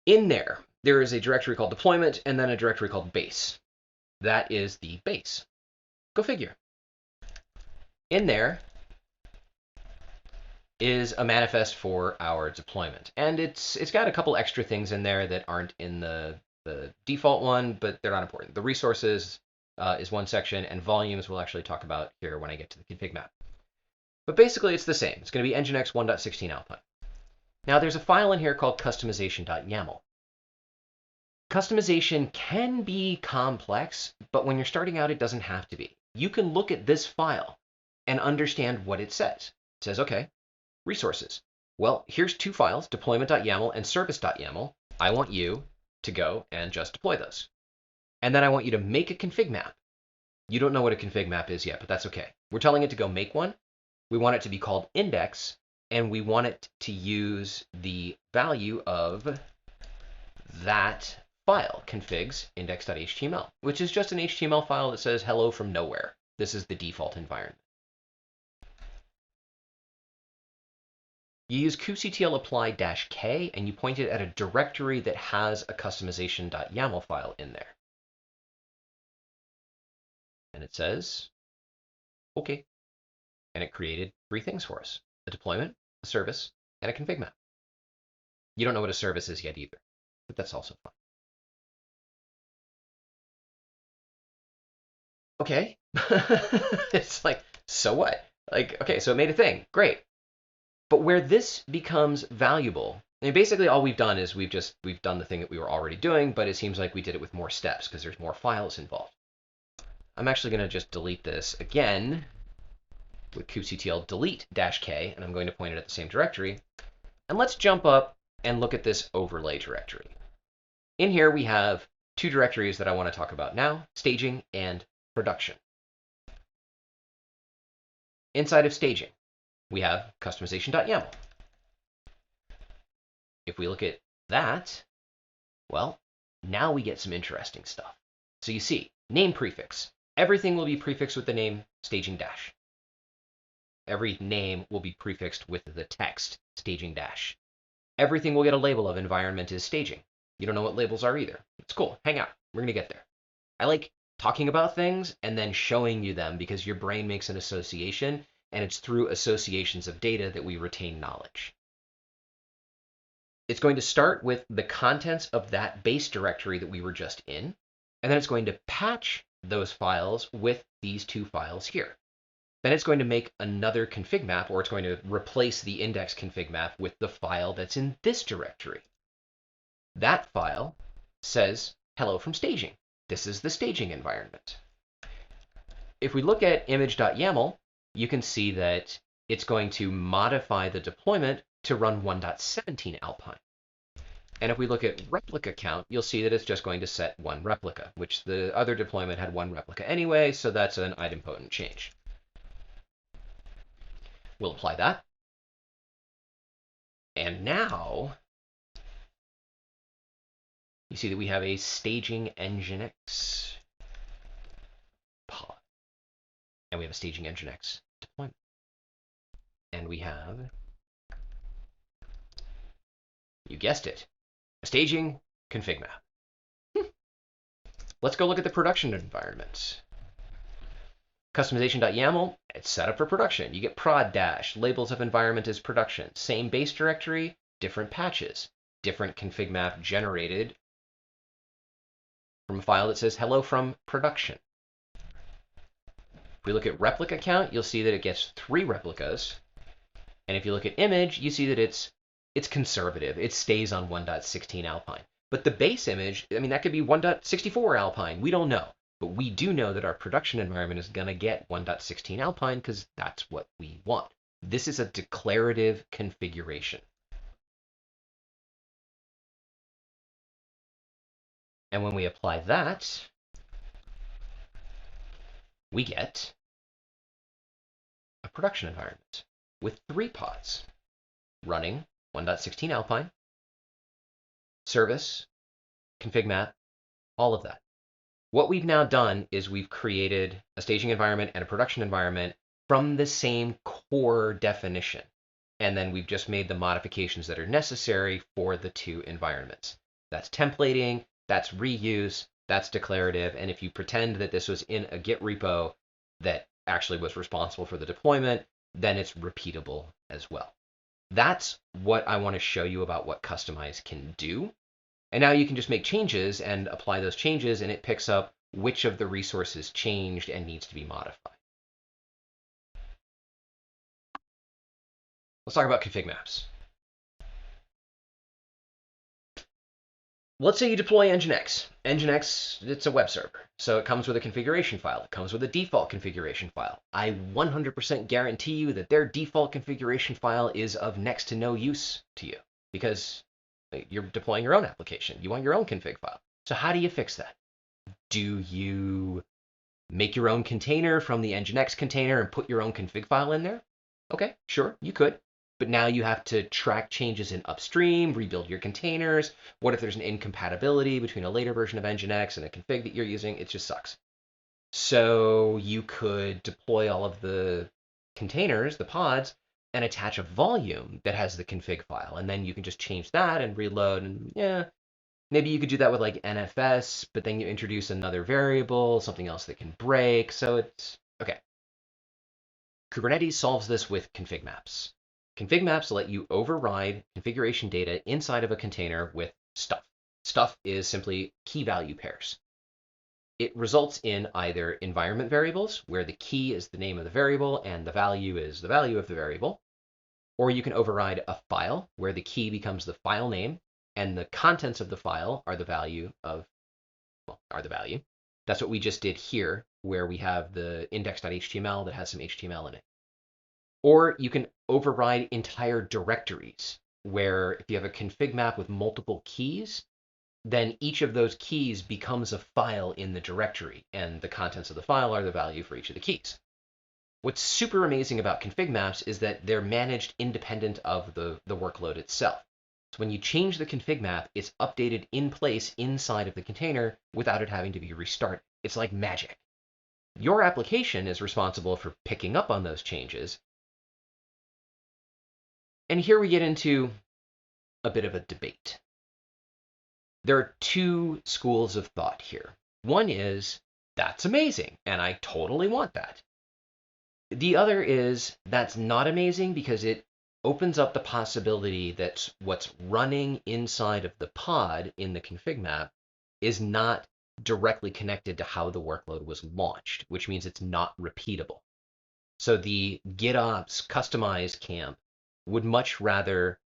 In there is a directory called deployment and then a directory called base. That is the base. Go figure. In there is a manifest for our deployment. And it's got a couple extra things in there that aren't in the default one, but they're not important. The resources is one section, and volumes we'll actually talk about here when I get to the config map. But basically it's the same. It's going to be Nginx 1.16 output. Now there's a file in here called customization.yaml. Customization can be complex, but when you're starting out, it doesn't have to be. You can look at this file and understand what it says. It says, okay, resources. Well, here's 2 files, deployment.yaml and service.yaml. I want you to go and just deploy those. And then I want you to make a config map. You don't know what a config map is yet, but that's okay. We're telling it to go make one. We want it to be called index, and we want it to use the value of that file, configs index.html, which is just an HTML file that says hello from nowhere. This is the default environment. You use kubectl apply -k, and you point it at a directory that has a customization.yaml file in there. And it says, okay. And it created 3 things for us: a deployment, a service, and a config map. You don't know what a service is yet either, but that's also fine. Okay. It's like, so what? Like, okay, so it made a thing. Great. But where this becomes valuable, I mean, basically all we've done is we've done the thing that we were already doing, but it seems like we did it with more steps because there's more files involved. I'm actually going to just delete this again with kubectl delete -k, and I'm going to point it at the same directory. And let's jump up and look at this overlay directory. In here we have 2 directories that I want to talk about now: staging and production. Inside of staging, we have customization.yaml. If we look at that, well, now we get some interesting stuff. So you see, name prefix. Everything will be prefixed with the name staging dash. Every name will be prefixed with the text staging dash. Everything will get a label of environment is staging. You don't know what labels are either. It's cool. Hang out. We're going to get there. I like talking about things and then showing you them because your brain makes an association, and it's through associations of data that we retain knowledge. It's going to start with the contents of that base directory that we were just in, and then it's going to patch those files with these 2 files here. Then it's going to make another config map, or it's going to replace the index config map with the file that's in this directory. That file says hello from staging. This is the staging environment. If we look at image.yaml, you can see that it's going to modify the deployment to run 1.17 Alpine. And if we look at replica count, you'll see that it's just going to set 1 replica, which the other deployment had 1 replica anyway, so that's an idempotent change. We'll apply that. And now you see that we have a staging Nginx pod. And we have a staging Nginx deployment. And we have, you guessed it, a staging config map. Let's go look at the production environment. Customization.yaml, it's set up for production. You get prod dash, labels of environment as production. Same base directory, different patches, different config map generated from a file that says hello from production. If we look at replica count, you'll see that it gets 3 replicas. And if you look at image, you see that it's conservative. It stays on 1.16 Alpine. But the base image, I mean, that could be 1.64 Alpine. We don't know. But we do know that our production environment is going to get 1.16 Alpine because that's what we want. This is a declarative configuration. And when we apply that, we get a production environment with 3 pods running 1.16 Alpine, service, config map, all of that. What we've now done is we've created a staging environment and a production environment from the same core definition. And then we've just made the modifications that are necessary for the 2 environments. That's templating, that's reuse, that's declarative. And if you pretend that this was in a Git repo that actually was responsible for the deployment, then it's repeatable as well. That's what I want to show you about what Kustomize can do. And now you can just make changes and apply those changes, and it picks up which of the resources changed and needs to be modified. Let's talk about config maps. Let's say you deploy Nginx. Nginx, it's a web server, so it comes with a configuration file. It comes with a default configuration file. I 100% guarantee you that their default configuration file is of next to no use to you because you're deploying your own application. You want your own config file. So how do you fix that? Do you make your own container from the Nginx container and put your own config file in there? Okay, sure, you could. But now you have to track changes in upstream, rebuild your containers. What if there's an incompatibility between a later version of Nginx and a config that you're using? It just sucks. So you could deploy all of the containers, the pods, and attach a volume that has the config file. And then you can just change that and reload. And yeah, maybe you could do that with like NFS, but then you introduce another variable, something else that can break. So it's okay. Kubernetes solves this with config maps. Config maps let you override configuration data inside of a container with stuff. Stuff is simply key value pairs. It results in either environment variables, where the key is the name of the variable and the value is the value of the variable, or you can override a file, where the key becomes the file name and the contents of the file are the value of, well, are the value. That's what we just did here, where we have the index.html that has some HTML in it. Or you can override entire directories, where if you have a config map with multiple keys, then each of those keys becomes a file in the directory, and the contents of the file are the value for each of the keys. What's super amazing about config maps is that they're managed independent of the workload itself. So when you change the config map, it's updated in place inside of the container without it having to be restarted. It's like magic. Your application is responsible for picking up on those changes. And here we get into a bit of a debate. There are 2 schools of thought here. One is, that's amazing, and I totally want that. The other is, that's not amazing because it opens up the possibility that what's running inside of the pod in the config map is not directly connected to how the workload was launched, which means it's not repeatable. So the GitOps Kustomize camp would much rather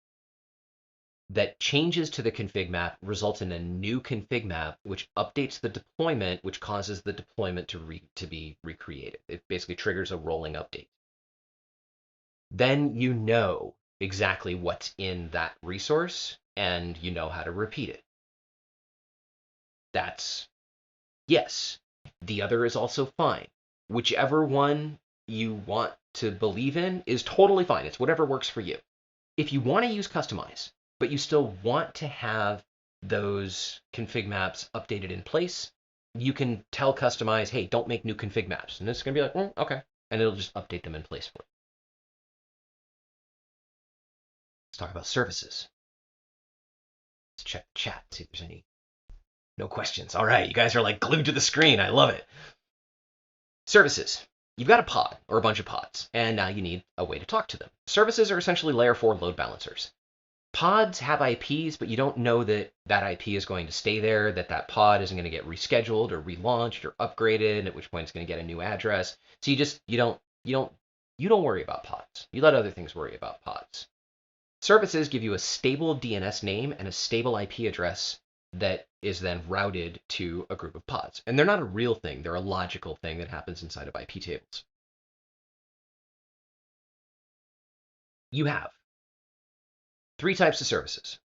that changes to the config map result in a new config map, which updates the deployment, which causes the deployment to be recreated. It basically triggers a rolling update. Then you know exactly what's in that resource, and you know how to repeat it. That's yes. The other is also fine. Whichever one you want to believe in is totally fine. It's whatever works for you. If you want to use Kustomize, but you still want to have those config maps updated in place, you can tell Kustomize, hey, don't make new config maps. And it's going to be like, okay. And it'll just update them in place for you. Let's talk about services. Let's check the chat, see if there's any No questions. All right, you guys are like glued to the screen. I love it. Services. You've got a pod or a bunch of pods, and now you need a way to talk to them. Services are essentially layer 4 load balancers. Pods have IPs, but you don't know that that IP is going to stay there, that that pod isn't going to get rescheduled or relaunched or upgraded, at which point it's going to get a new address. So you don't worry about pods. You let other things worry about pods. Services give you a stable DNS name and a stable IP address that is then routed to a group of pods. And they're not a real thing, they're a logical thing that happens inside of IP tables. You have 3 types of services.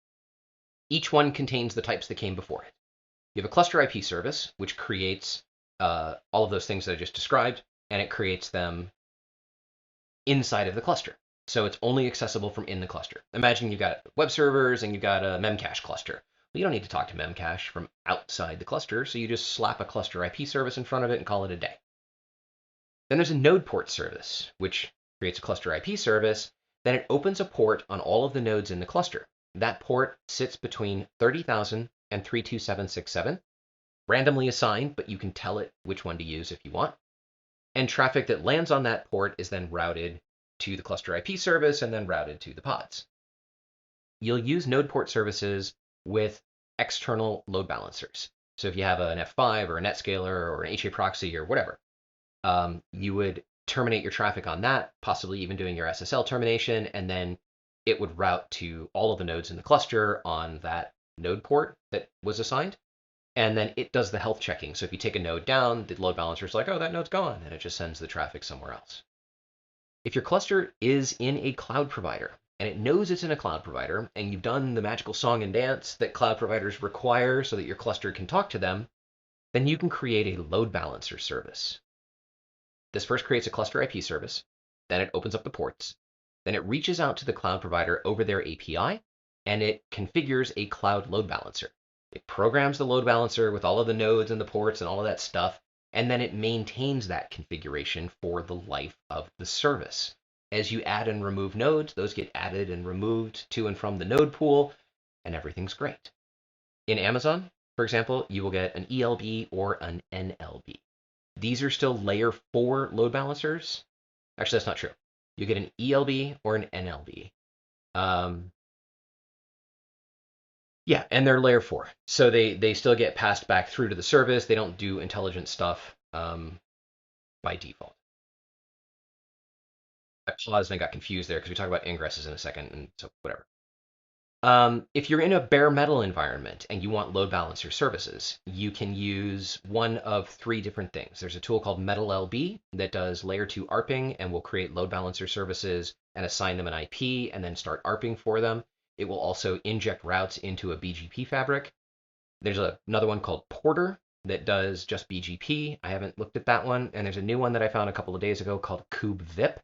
Each one contains the types that came before it. You have a cluster IP service, which creates all of those things that I just described, and it creates them inside of the cluster. So it's only accessible from in the cluster. Imagine you've got web servers and you've got a Memcache cluster. Well, you don't need to talk to Memcache from outside the cluster, so you just slap a cluster IP service in front of it and call it a day. Then there's a node port service, which creates a cluster IP service. Then it opens a port on all of the nodes in the cluster. That port sits between 30,000 and 32767, randomly assigned, but you can tell it which one to use if you want. And traffic that lands on that port is then routed to the cluster IP service and then routed to the pods. You'll use node port services with external load balancers. So if you have an F5 or a NetScaler or an HA proxy or whatever, you would terminate your traffic on that, possibly even doing your SSL termination, and then it would route to all of the nodes in the cluster on that node port that was assigned. And then it does the health checking. So if you take a node down, the load balancer is like, oh, that node's gone, and it just sends the traffic somewhere else. If your cluster is in a cloud provider, and it knows it's in a cloud provider, and you've done the magical song and dance that cloud providers require so that your cluster can talk to them, then you can create a load balancer service. This first creates a cluster IP service, then it opens up the ports, then it reaches out to the cloud provider over their API, and it configures a cloud load balancer. It programs the load balancer with all of the nodes and the ports and all of that stuff, and then it maintains that configuration for the life of the service. As you add and remove nodes, those get added and removed to and from the node pool, and everything's great. In Amazon, for example, you will get an ELB or an NLB. These are still layer 4 load balancers. Actually, that's not true. You get an ELB or an NLB. Yeah, and they're layer 4. So they still get passed back through to the service. They don't do intelligent stuff by default. I paused and I got confused there because we talk about ingresses in a second, and so whatever. If you're in a bare metal environment and you want load balancer services, you can use one of 3 different things. There's a tool called MetalLB that does layer 2 ARPing and will create load balancer services and assign them an IP and then start ARPing for them. It will also inject routes into a BGP fabric. There's another one called Porter that does just BGP. I haven't looked at that one. And there's a new one that I found a couple of days ago called KubeVip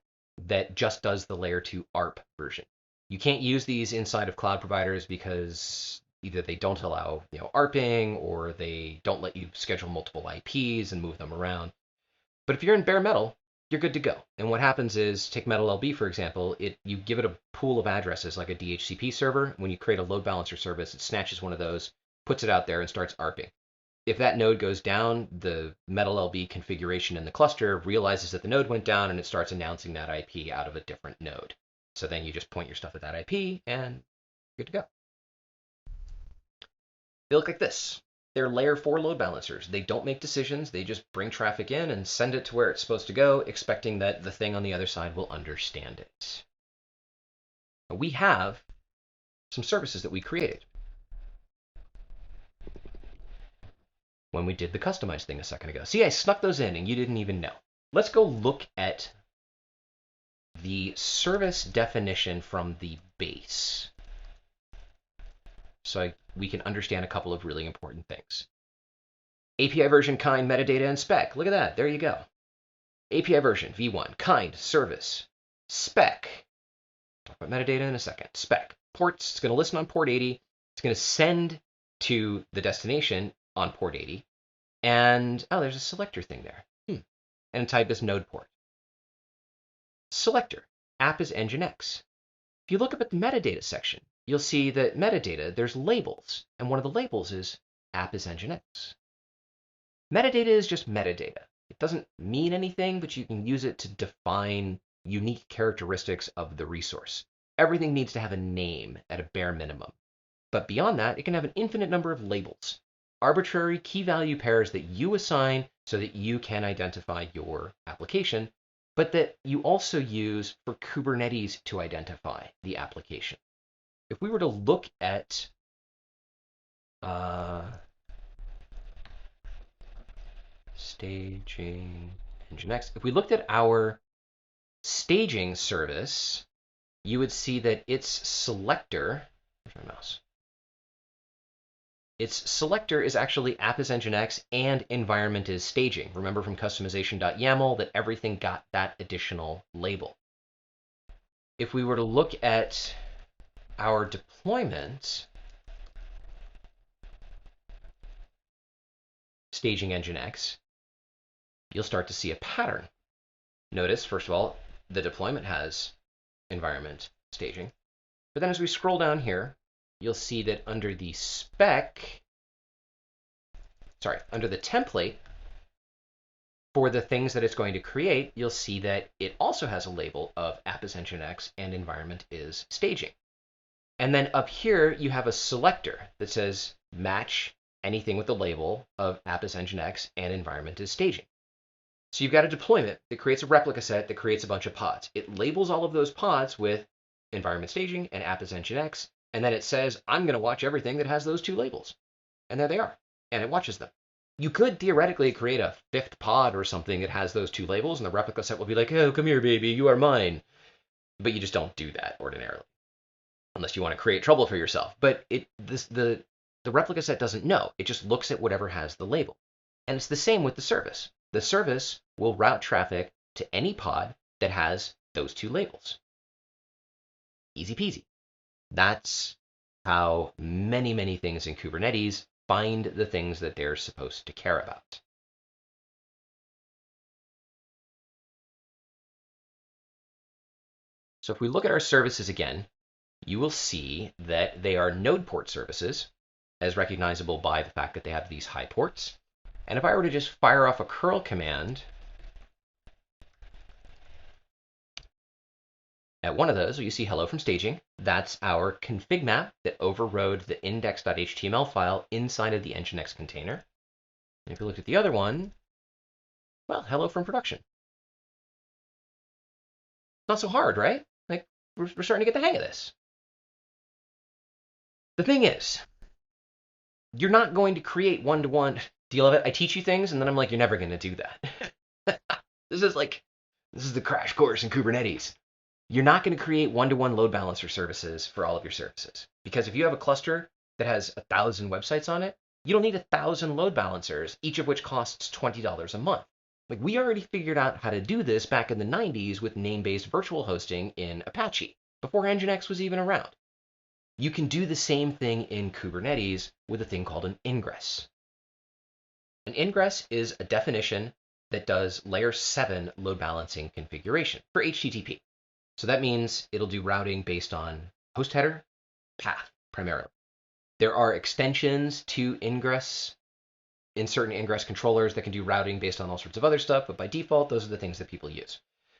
that just does the layer 2 ARP version. You can't use these inside of cloud providers because either they don't allow ARPing or they don't let you schedule multiple IPs and move them around. But if you're in bare metal, you're good to go. And what happens is, take MetalLB, for example, you give it a pool of addresses like a DHCP server. When you create a load balancer service, it snatches one of those, puts it out there, and starts ARPing. If that node goes down, the MetalLB configuration in the cluster realizes that the node went down, and it starts announcing that IP out of a different node. So then you just point your stuff at that IP, and you're good to go. They look like this. They're layer 4 load balancers. They don't make decisions. They just bring traffic in and send it to where it's supposed to go, expecting that the thing on the other side will understand it. We have some services that we created when we did the Kustomize thing a second ago. See, I snuck those in and you didn't even know. Let's go look at the service definition from the base, so we can understand a couple of really important things. API version, kind, metadata, and spec. Look at that. There you go. API version, v1, kind, service, spec. Talk about metadata in a second. Spec. Ports, it's going to listen on port 80. It's going to send to the destination on port 80. And, oh, there's a selector thing there. And type is node port. Selector. App is Nginx. If you look up at the metadata section, you'll see that metadata, there's labels. And one of the labels is app is nginx. Metadata is just metadata. It doesn't mean anything, but you can use it to define unique characteristics of the resource. Everything needs to have a name at a bare minimum. But beyond that, it can have an infinite number of labels, arbitrary key value pairs that you assign so that you can identify your application, but that you also use for Kubernetes to identify the application. If we were to look at staging nginx, if we looked at our staging service, you would see that its selector, where's my mouse? Its selector is actually app is nginx and environment is staging. Remember from customization.yaml that everything got that additional label. If we were to look at our deployment, staging nginx, you'll start to see a pattern. Notice, first of all, the deployment has environment staging. But then as we scroll down here, you'll see that under the under the template for the things that it's going to create, you'll see that it also has a label of app is nginx and environment is staging. And then up here, you have a selector that says match anything with the label of app is nginx and environment is staging. So you've got a deployment that creates a replica set that creates a bunch of pods. It labels all of those pods with environment staging and app is nginx, and then it says, I'm going to watch everything that has those two labels. And there they are, and it watches them. You could theoretically create a fifth pod or something that has those two labels, and the replica set will be like, oh, come here, baby, you are mine. But you just don't do that ordinarily, unless you want to create trouble for yourself. But the replica set doesn't know. It just looks at whatever has the label. And it's the same with the service. The service will route traffic to any pod that has those two labels. Easy peasy. That's how many, many things in Kubernetes find the things that they're supposed to care about. So if we look at our services again, you will see that they are node port services, as recognizable by the fact that they have these high ports. And if I were to just fire off a curl command at one of those, you see hello from staging. That's our config map that overrode the index.html file inside of the nginx container. And if you look at the other one, well, hello from production. Not so hard, right? Like, we're starting to get the hang of this. The thing is, you're not going to create one-to-one. Do you love it? I teach you things, and then I'm like, you're never going to do that. This is the crash course in Kubernetes. You're not going to create one-to-one load balancer services for all of your services. Because if you have a cluster that has 1,000 websites on it, you don't need 1,000 load balancers, each of which costs $20 a month. Like, we already figured out how to do this back in the 90s with name-based virtual hosting in Apache, before nginx was even around. You can do the same thing in Kubernetes with a thing called an ingress. An ingress is a definition that does layer 7 load balancing configuration for HTTP. So that means it'll do routing based on host header, path, primarily. There are extensions to ingress in certain ingress controllers that can do routing based on all sorts of other stuff, but by default, those are the things that people use.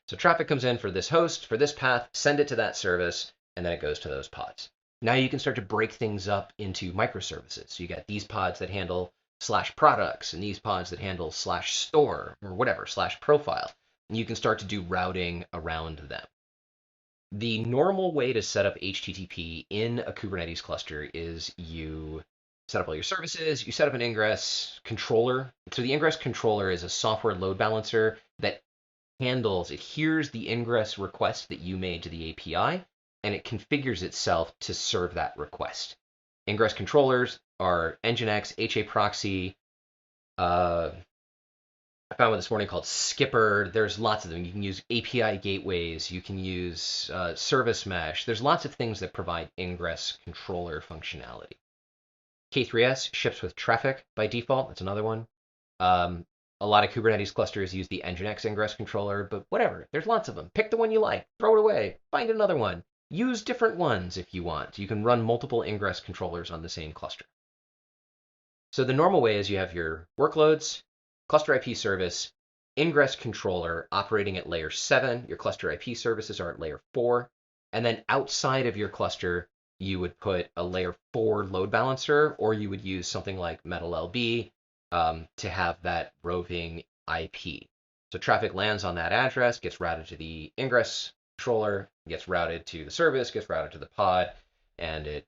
So traffic comes in for this host, for this path, send it to that service, and then it goes to those pods. Now you can start to break things up into microservices. So you got these pods that handle /products and these pods that handle /store or whatever, /profile. And you can start to do routing around them. The normal way to set up HTTP in a Kubernetes cluster is you set up all your services, you set up an ingress controller. So the ingress controller is a software load balancer that it hears the ingress request that you made to the API, and it configures itself to serve that request. Ingress controllers are nginx, HAProxy. I found one this morning called Skipper. There's lots of them. You can use API gateways. You can use service mesh. There's lots of things that provide ingress controller functionality. K3s ships with traffic by default. That's another one. A lot of Kubernetes clusters use the nginx ingress controller, but whatever. There's lots of them. Pick the one you like. Throw it away. Find another one. Use different ones if you want. You can run multiple ingress controllers on the same cluster. So the normal way is you have your workloads, cluster IP service, Ingress controller operating at layer 7. Your cluster IP services are at layer 4. And then outside of your cluster, you would put a layer 4 load balancer, or you would use something like MetalLB to have that roving IP. So traffic lands on that address, gets routed to the Ingress controller, gets routed to the service, gets routed to the pod, and it,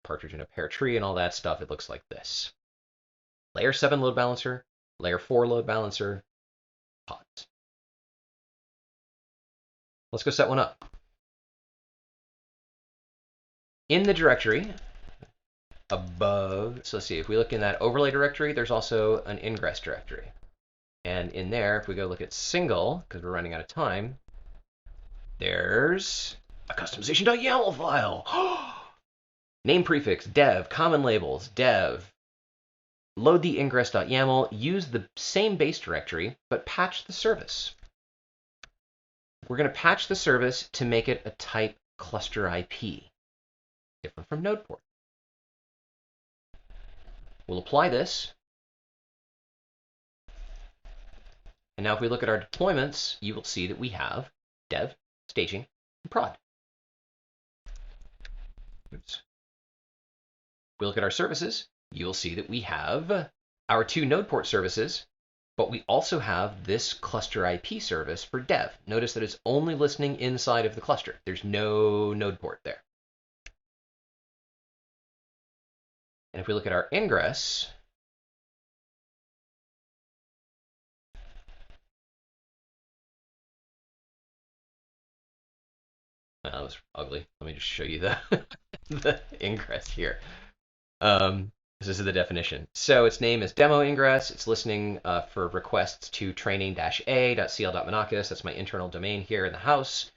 partridge in a pear tree and all that stuff, it looks like this. Layer 7 load balancer, layer 4 load balancer, pods. Let's go set one up. In the directory above, so let's see, if we look in that overlay directory, there's also an Ingress directory. And in there, if we go look at single, because we're running out of time, there's a customization.yaml file. Name prefix, dev, common labels, dev. Load the ingress.yaml, use the same base directory, but patch the service. We're going to patch the service to make it a type cluster IP, different from node port. We'll apply this. And now if we look at our deployments, you will see that we have dev, staging, and prod. Oops. We look at our services, you'll see that we have our 2 node port services, but we also have this cluster IP service for dev. Notice that it's only listening inside of the cluster. There's no node port there. And if we look at our Ingress, that was ugly. Let me just show you the, the Ingress here. This is the definition. So its name is demo ingress. It's listening for requests to training-a.cl.monachus. That's my internal domain here in the house.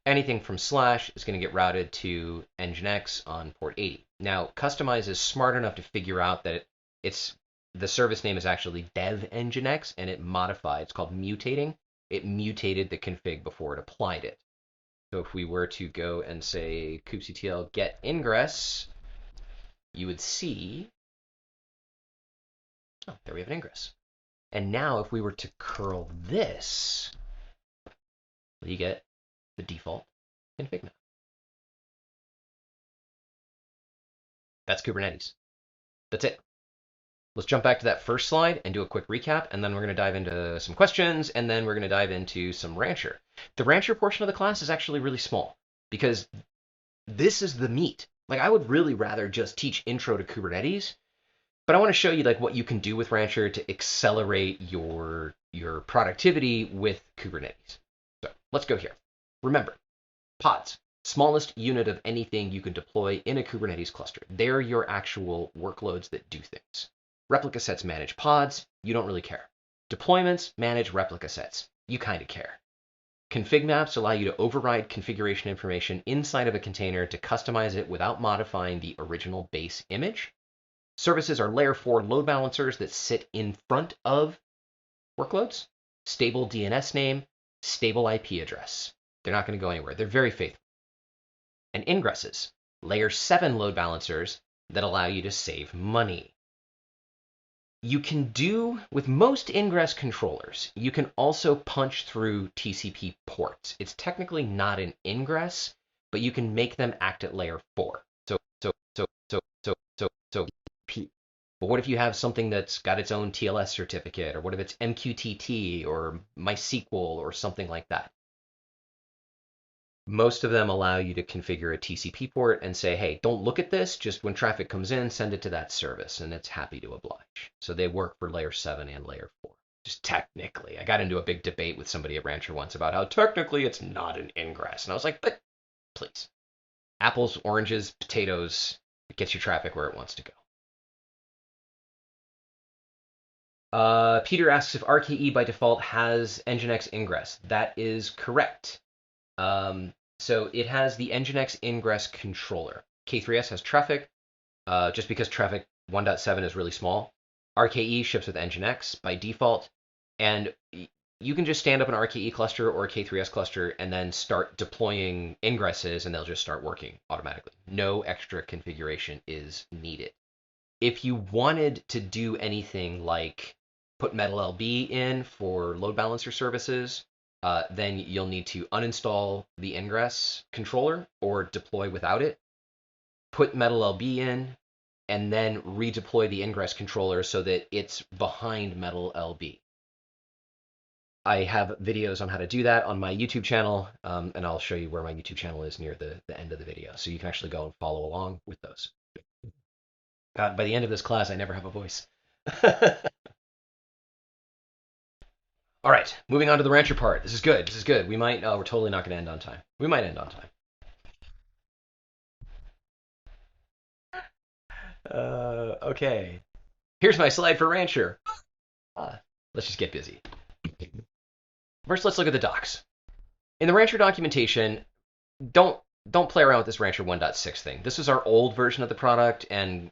Anything from / is going to get routed to Nginx on port 80. Now, Kustomize is smart enough to figure out that the service name is actually dev Nginx, and it modified. It's called mutating. It mutated the config before it applied it. So if we were to go and say kubectl get ingress, you would see, oh, there we have an ingress. And now if we were to curl this, you get the default config map. That's Kubernetes. That's it. Let's jump back to that first slide and do a quick recap, and then we're going to dive into some questions, and then we're going to dive into some Rancher. The Rancher portion of the class is actually really small because this is the meat. Like, I would really rather just teach intro to Kubernetes, but I want to show you like what you can do with Rancher to accelerate your productivity with Kubernetes. So let's go here. Remember, pods, smallest unit of anything you can deploy in a Kubernetes cluster. They're your actual workloads that do things. Replica sets manage pods, you don't really care. Deployments manage replica sets, you kind of care. ConfigMaps allow you to override configuration information inside of a container to customize it without modifying the original base image. Services are layer 4 load balancers that sit in front of workloads. Stable DNS name, stable IP address. They're not going to go anywhere. They're very faithful. And ingresses, layer 7 load balancers that allow you to save money. You can do, with most Ingress controllers, you can also punch through TCP ports. It's technically not an Ingress, but you can make them act at layer 4. But what if you have something that's got its own TLS certificate, or what if it's MQTT or MySQL or something like that? Most of them allow you to configure a TCP port and say, hey, don't look at this, just when traffic comes in, send it to that service, and it's happy to oblige. So they work for layer 7 and layer 4. Just technically. I got into a big debate with somebody at Rancher once about how technically it's not an ingress. And I was like, but please. Apples, oranges, potatoes, it gets your traffic where it wants to go. Peter asks if RKE by default has Nginx ingress. That is correct. So it has the Nginx ingress controller. K3s has traffic, just because traffic 1.7 is really small. RKE ships with Nginx by default, and you can just stand up an RKE cluster or a K3s cluster and then start deploying ingresses, and they'll just start working automatically. No extra configuration is needed. If you wanted to do anything like put MetalLB in for load balancer services, then you'll need to uninstall the Ingress controller or deploy without it, put MetalLB in, and then redeploy the Ingress controller so that it's behind MetalLB. I have videos on how to do that on my YouTube channel, and I'll show you where my YouTube channel is near the end of the video, so you can actually go and follow along with those. God, by the end of this class, I never have a voice. All right, moving on to the Rancher part. This is good. This is good. We might. Oh, we're totally not going to end on time. We might end on time. Okay. Here's my slide for Rancher. Let's just get busy. First, let's look at the docs. In the Rancher documentation, don't play around with this Rancher 1.6 thing. This is our old version of the product, and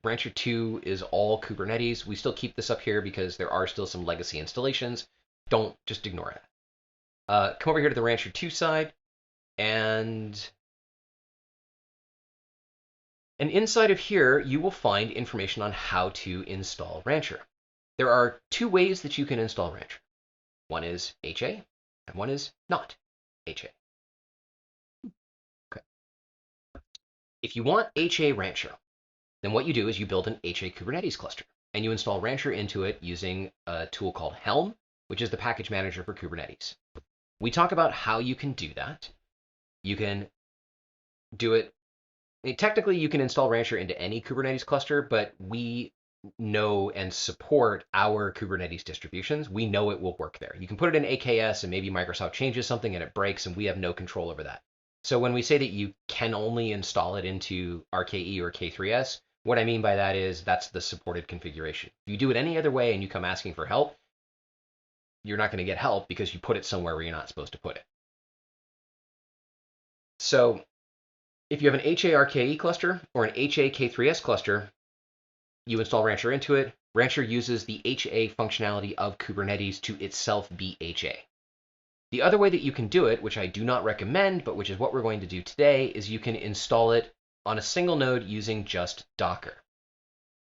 Rancher 2 is all Kubernetes. We still keep this up here because there are still some legacy installations. Don't just ignore that. Come over here to the Rancher 2 side, and inside of here, you will find information on how to install Rancher. There are two ways that you can install Rancher. One is HA, and one is not HA. Okay. If you want HA Rancher, then what you do is you build an HA Kubernetes cluster, and you install Rancher into it using a tool called Helm, which is the package manager for Kubernetes. We talk about how you can do that. You can do it. Technically, you can install Rancher into any Kubernetes cluster, but we know and support our Kubernetes distributions. We know it will work there. You can put it in AKS, and maybe Microsoft changes something and it breaks, and we have no control over that. So when we say that you can only install it into RKE or K3S, what I mean by that is that's the supported configuration. If you do it any other way and you come asking for help, you're not going to get help because you put it somewhere where you're not supposed to put it. So if you have an HA RKE cluster or an HA K3S cluster, you install Rancher into it. Rancher uses the HA functionality of Kubernetes to itself be HA. The other way that you can do it, which I do not recommend, but which is what we're going to do today, is you can install it on a single node using just Docker.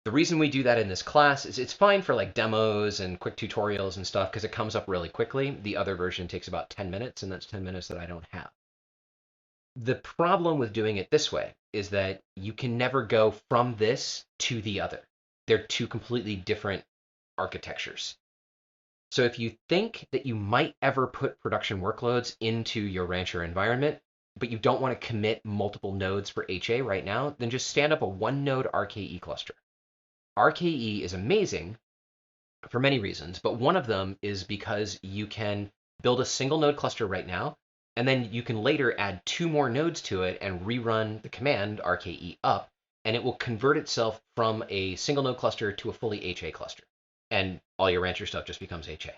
The reason we do that in this class is it's fine for like demos and quick tutorials and stuff because it comes up really quickly. The other version takes about 10 minutes, and that's 10 minutes that I don't have. The problem with doing it this way is that you can never go from this to the other. They're two completely different architectures. So if you think that you might ever put production workloads into your Rancher environment, but you don't want to commit multiple nodes for HA right now, then just stand up a one-node RKE cluster. RKE is amazing for many reasons, but one of them is because you can build a single node cluster right now, and then you can later add two more nodes to it and rerun the command RKE up, and it will convert itself from a single node cluster to a fully HA cluster. And all your Rancher stuff just becomes HA.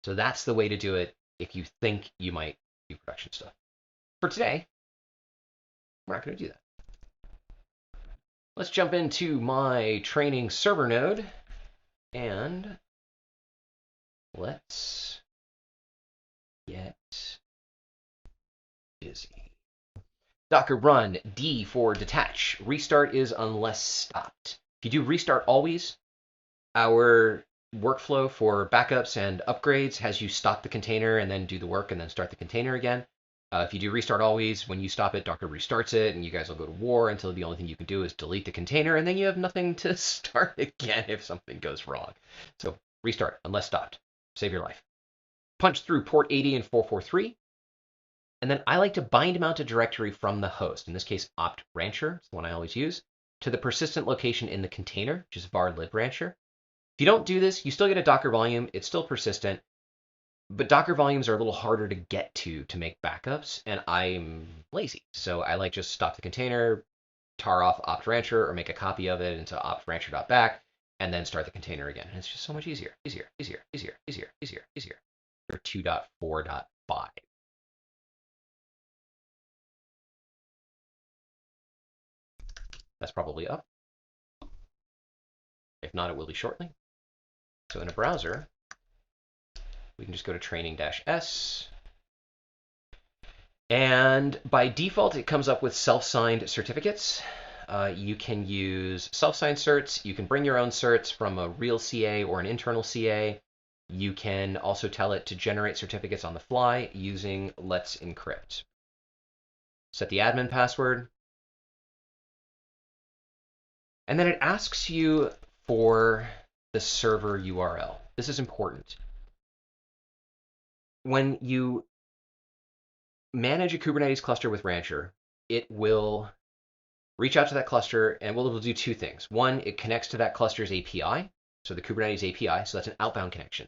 So that's the way to do it if you think you might do production stuff. For today, we're not going to do that. Let's jump into my training server node, and let's get busy. Docker run D for detach. Restart is unless stopped. If you do restart always, our workflow for backups and upgrades has you stop the container and then do the work and then start the container again. If you do restart always, when you stop it, Docker restarts it, and you guys will go to war until the only thing you can do is delete the container, and then you have nothing to start again if something goes wrong. So restart unless stopped. Save your life. Punch through port 80 and 443. And then I like to bind mount a directory from the host, in this case opt rancher, it's the one I always use, to the persistent location in the container, which is var lib rancher. If you don't do this, you still get a Docker volume, it's still persistent, but Docker volumes are a little harder to get to make backups, and I'm lazy. So I like just stop the container, tar off opt rancher, or make a copy of it into opt rancher.back, and then start the container again. And it's just so much easier. 2.4.5. That's probably up. If not, it will be shortly. So in a browser, we can just go to training-s. And by default, it comes up with self-signed certificates. You can use self-signed certs. You can bring your own certs from a real CA or an internal CA. You can also tell it to generate certificates on the fly using Let's Encrypt. Set the admin password. And then it asks you for the server URL. This is important. When you manage a Kubernetes cluster with Rancher, it will reach out to that cluster and it'll do two things. One, it connects to that cluster's API, so the Kubernetes API, so that's an outbound connection.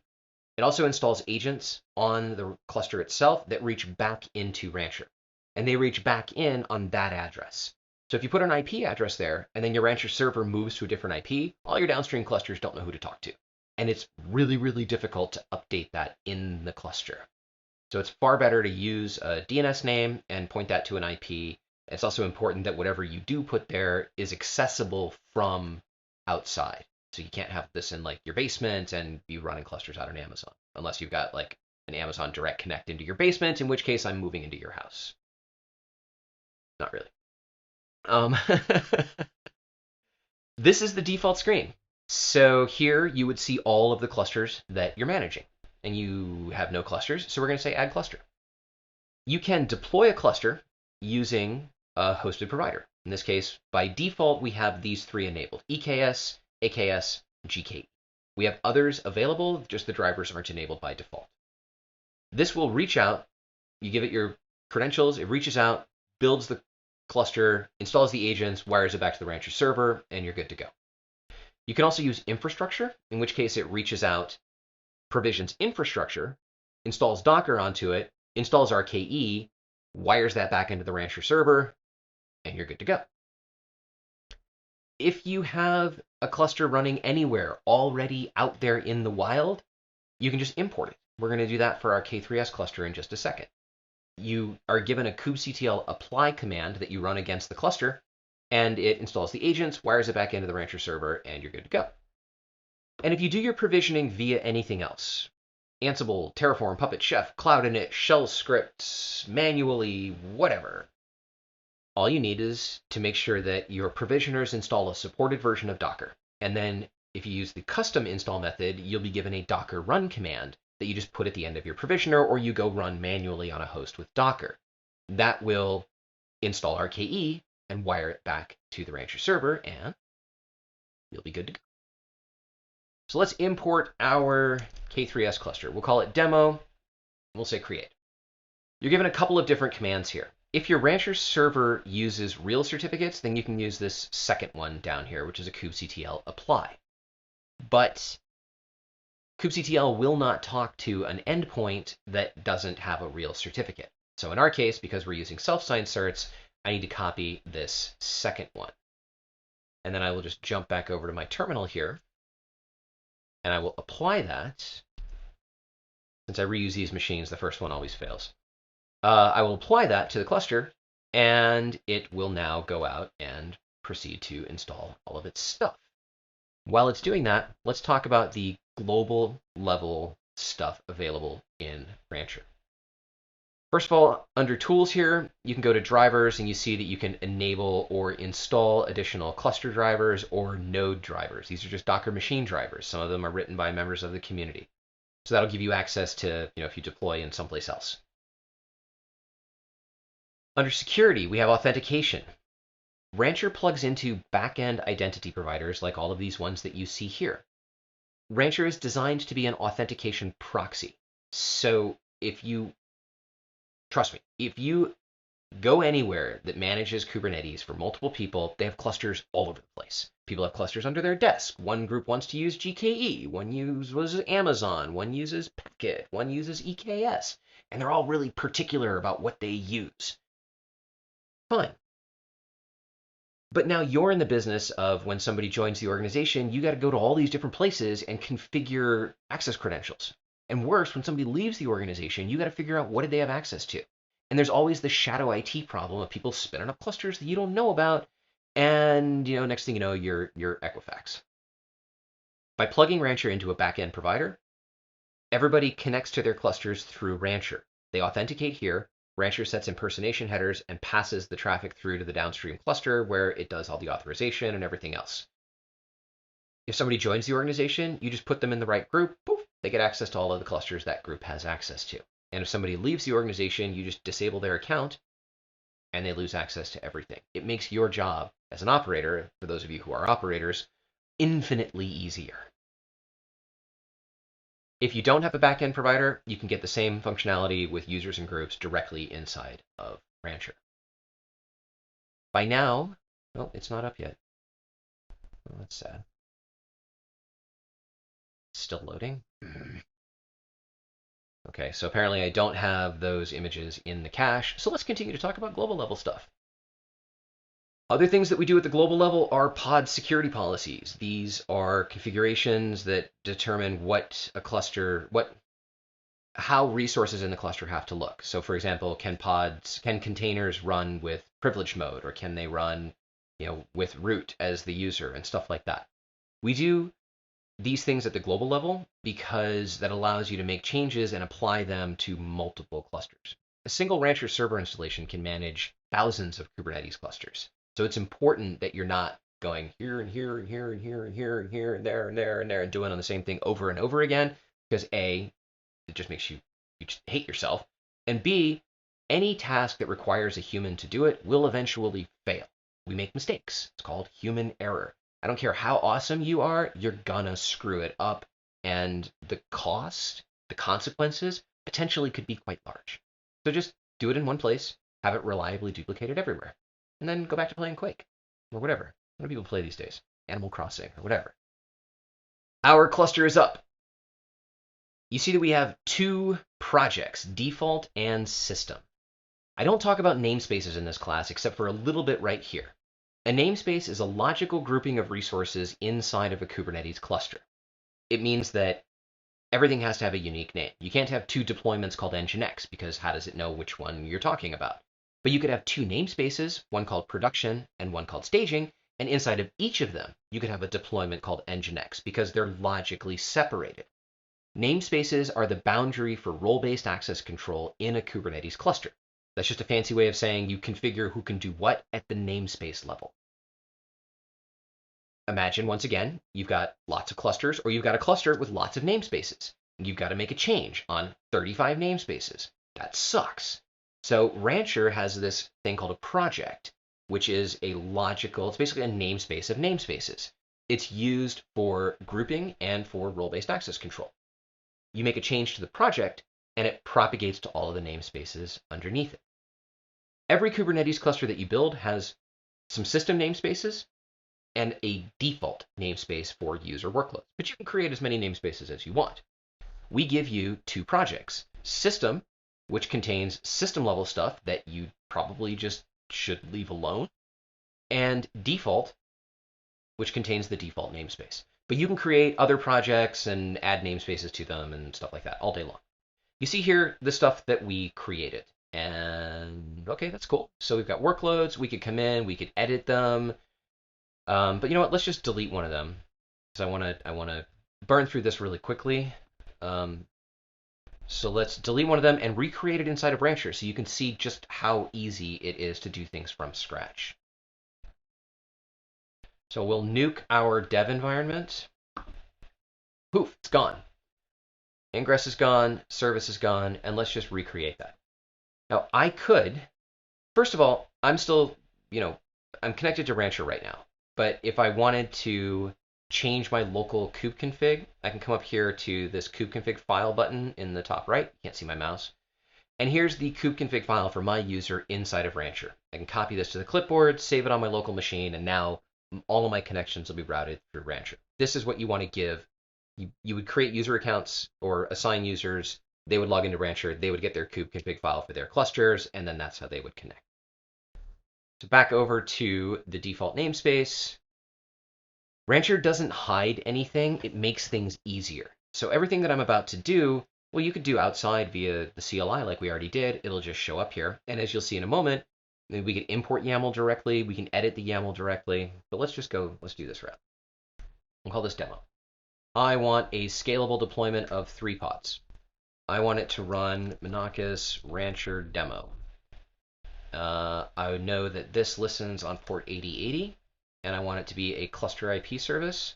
It also installs agents on the cluster itself that reach back into Rancher, and they reach back in on that address. So if you put an IP address there and then your Rancher server moves to a different IP, all your downstream clusters don't know who to talk to. And it's really, really difficult to update that in the cluster. So it's far better to use a DNS name and point that to an IP. It's also important that whatever you do put there is accessible from outside. So you can't have this in like your basement and be running clusters out on Amazon, unless you've got like an Amazon Direct Connect into your basement, in which case I'm moving into your house. Not really. This is the default screen. So here you would see all of the clusters that you're managing, and you have no clusters, so we're going to say add cluster. You can deploy a cluster using a hosted provider. In this case, by default, we have these three enabled: EKS, AKS, GKE. We have others available, just the drivers aren't enabled by default. This will reach out, you give it your credentials, it reaches out, builds the cluster, installs the agents, wires it back to the Rancher server, and you're good to go. You can also use infrastructure, in which case it reaches out, provisions infrastructure, installs Docker onto it, installs RKE, wires that back into the Rancher server, and you're good to go. If you have a cluster running anywhere already out there in the wild, you can just import it. We're going to do that for our K3s cluster in just a second. You are given a kubectl apply command that you run against the cluster, and it installs the agents, wires it back into the Rancher server, and you're good to go. And if you do your provisioning via anything else, Ansible, Terraform, Puppet, Chef, Cloud Init, Shell scripts, manually, whatever, all you need is to make sure that your provisioners install a supported version of Docker. And then if you use the custom install method, you'll be given a Docker run command that you just put at the end of your provisioner, or you go run manually on a host with Docker. That will install RKE and wire it back to the Rancher server, and you'll be good to go. So let's import our K3s cluster. We'll call it demo, and we'll say create. You're given a couple of different commands here. If your Rancher server uses real certificates, then you can use this second one down here, which is a kubectl apply. But kubectl will not talk to an endpoint that doesn't have a real certificate. So in our case, because we're using self-signed certs, I need to copy this second one. And then I will just jump back over to my terminal here, and I will apply that. Since I reuse these machines, the first one always fails. I will apply that to the cluster, and it will now go out and proceed to install all of its stuff. While it's doing that, let's talk about the global level stuff available in Rancher. First of all, under tools here, you can go to drivers, and you see that you can enable or install additional cluster drivers or node drivers. These are just Docker machine drivers. Some of them are written by members of the community. So that'll give you access to, if you deploy in someplace else. Under security, we have authentication. Rancher plugs into back-end identity providers like all of these ones that you see here. Rancher is designed to be an authentication proxy. So trust me, if you go anywhere that manages Kubernetes for multiple people, they have clusters all over the place. People have clusters under their desk. One group wants to use GKE, one uses Amazon, one uses Packet, one uses EKS, and they're all really particular about what they use. Fine. But now you're in the business of when somebody joins the organization, you got to go to all these different places and configure access credentials. And worse, when somebody leaves the organization, you got to figure out what did they have access to. And there's always the shadow IT problem of people spinning up clusters that you don't know about. And next thing you know, you're Equifax. By plugging Rancher into a backend provider, everybody connects to their clusters through Rancher. They authenticate here, Rancher sets impersonation headers and passes the traffic through to the downstream cluster where it does all the authorization and everything else. If somebody joins the organization, you just put them in the right group, poof, they get access to all of the clusters that group has access to. And if somebody leaves the organization, you just disable their account and they lose access to everything. It makes your job as an operator, for those of you who are operators, infinitely easier. If you don't have a backend provider, you can get the same functionality with users and groups directly inside of Rancher. By now, well, it's not up yet. Oh, that's sad. Still loading. Okay, so apparently I don't have those images in the cache, so let's continue to talk about global level stuff. Other things that we do at the global level are pod security policies. These are configurations that determine what a cluster, how resources in the cluster have to look. So for example, can containers run with privilege mode, or can they run, with root as the user and stuff like that. We do these things at the global level because that allows you to make changes and apply them to multiple clusters. A single Rancher server installation can manage thousands of Kubernetes clusters. So it's important that you're not going here and here and here and here and here and here and there and there and there and doing on the same thing over and over again, because A, it just makes you just hate yourself, and B, any task that requires a human to do it will eventually fail. We make mistakes. It's called human error. I don't care how awesome you are, you're gonna screw it up, and the cost, the consequences, potentially could be quite large. So just do it in one place, have it reliably duplicated everywhere, and then go back to playing Quake, or whatever. What do people play these days? Animal Crossing, or whatever. Our cluster is up. You see that we have two projects, default and system. I don't talk about namespaces in this class except for a little bit right here. A namespace is a logical grouping of resources inside of a Kubernetes cluster. It means that everything has to have a unique name. You can't have two deployments called Nginx, because how does it know which one you're talking about? But you could have two namespaces, one called production and one called staging, and inside of each of them, you could have a deployment called Nginx, because they're logically separated. Namespaces are the boundary for role-based access control in a Kubernetes cluster. That's just a fancy way of saying you configure who can do what at the namespace level. Imagine, once again, you've got lots of clusters, or you've got a cluster with lots of namespaces. You've got to make a change on 35 namespaces. That sucks. So Rancher has this thing called a project, which is it's basically a namespace of namespaces. It's used for grouping and for role-based access control. You make a change to the project, and it propagates to all of the namespaces underneath it. Every Kubernetes cluster that you build has some system namespaces and a default namespace for user workloads, but you can create as many namespaces as you want. We give you two projects: system, which contains system level stuff that you probably just should leave alone, and default, which contains the default namespace. But you can create other projects and add namespaces to them and stuff like that all day long. You see here the stuff that we created. And okay, that's cool. So we've got workloads. We could come in, we could edit them. But you know what? Let's just delete one of them, because I want to burn through this really quickly. So let's delete one of them and recreate it inside of Rancher, so you can see just how easy it is to do things from scratch. So we'll nuke our dev environment. Poof, it's gone. Ingress is gone, service is gone, and let's just recreate that. Now I could, first of all, I'm still, I'm connected to Rancher right now. But if I wanted to change my local kubeconfig, I can come up here to this kubeconfig file button in the top right. You can't see my mouse. And here's the kubeconfig file for my user inside of Rancher. I can copy this to the clipboard, save it on my local machine, and now all of my connections will be routed through Rancher. This is what you want to give. You would create user accounts or assign users. They would log into Rancher. They would get their kubeconfig file for their clusters, and then that's how they would connect. So back over to the default namespace. Rancher doesn't hide anything. It makes things easier. So everything that I'm about to do, well, you could do outside via the CLI like we already did. It'll just show up here. And as you'll see in a moment, we can import YAML directly. We can edit the YAML directly. But let's do this route. We'll call this demo. I want a scalable deployment of 3 pods. I want it to run Monachus Rancher demo. I know that this listens on port 8080, and I want it to be a cluster IP service.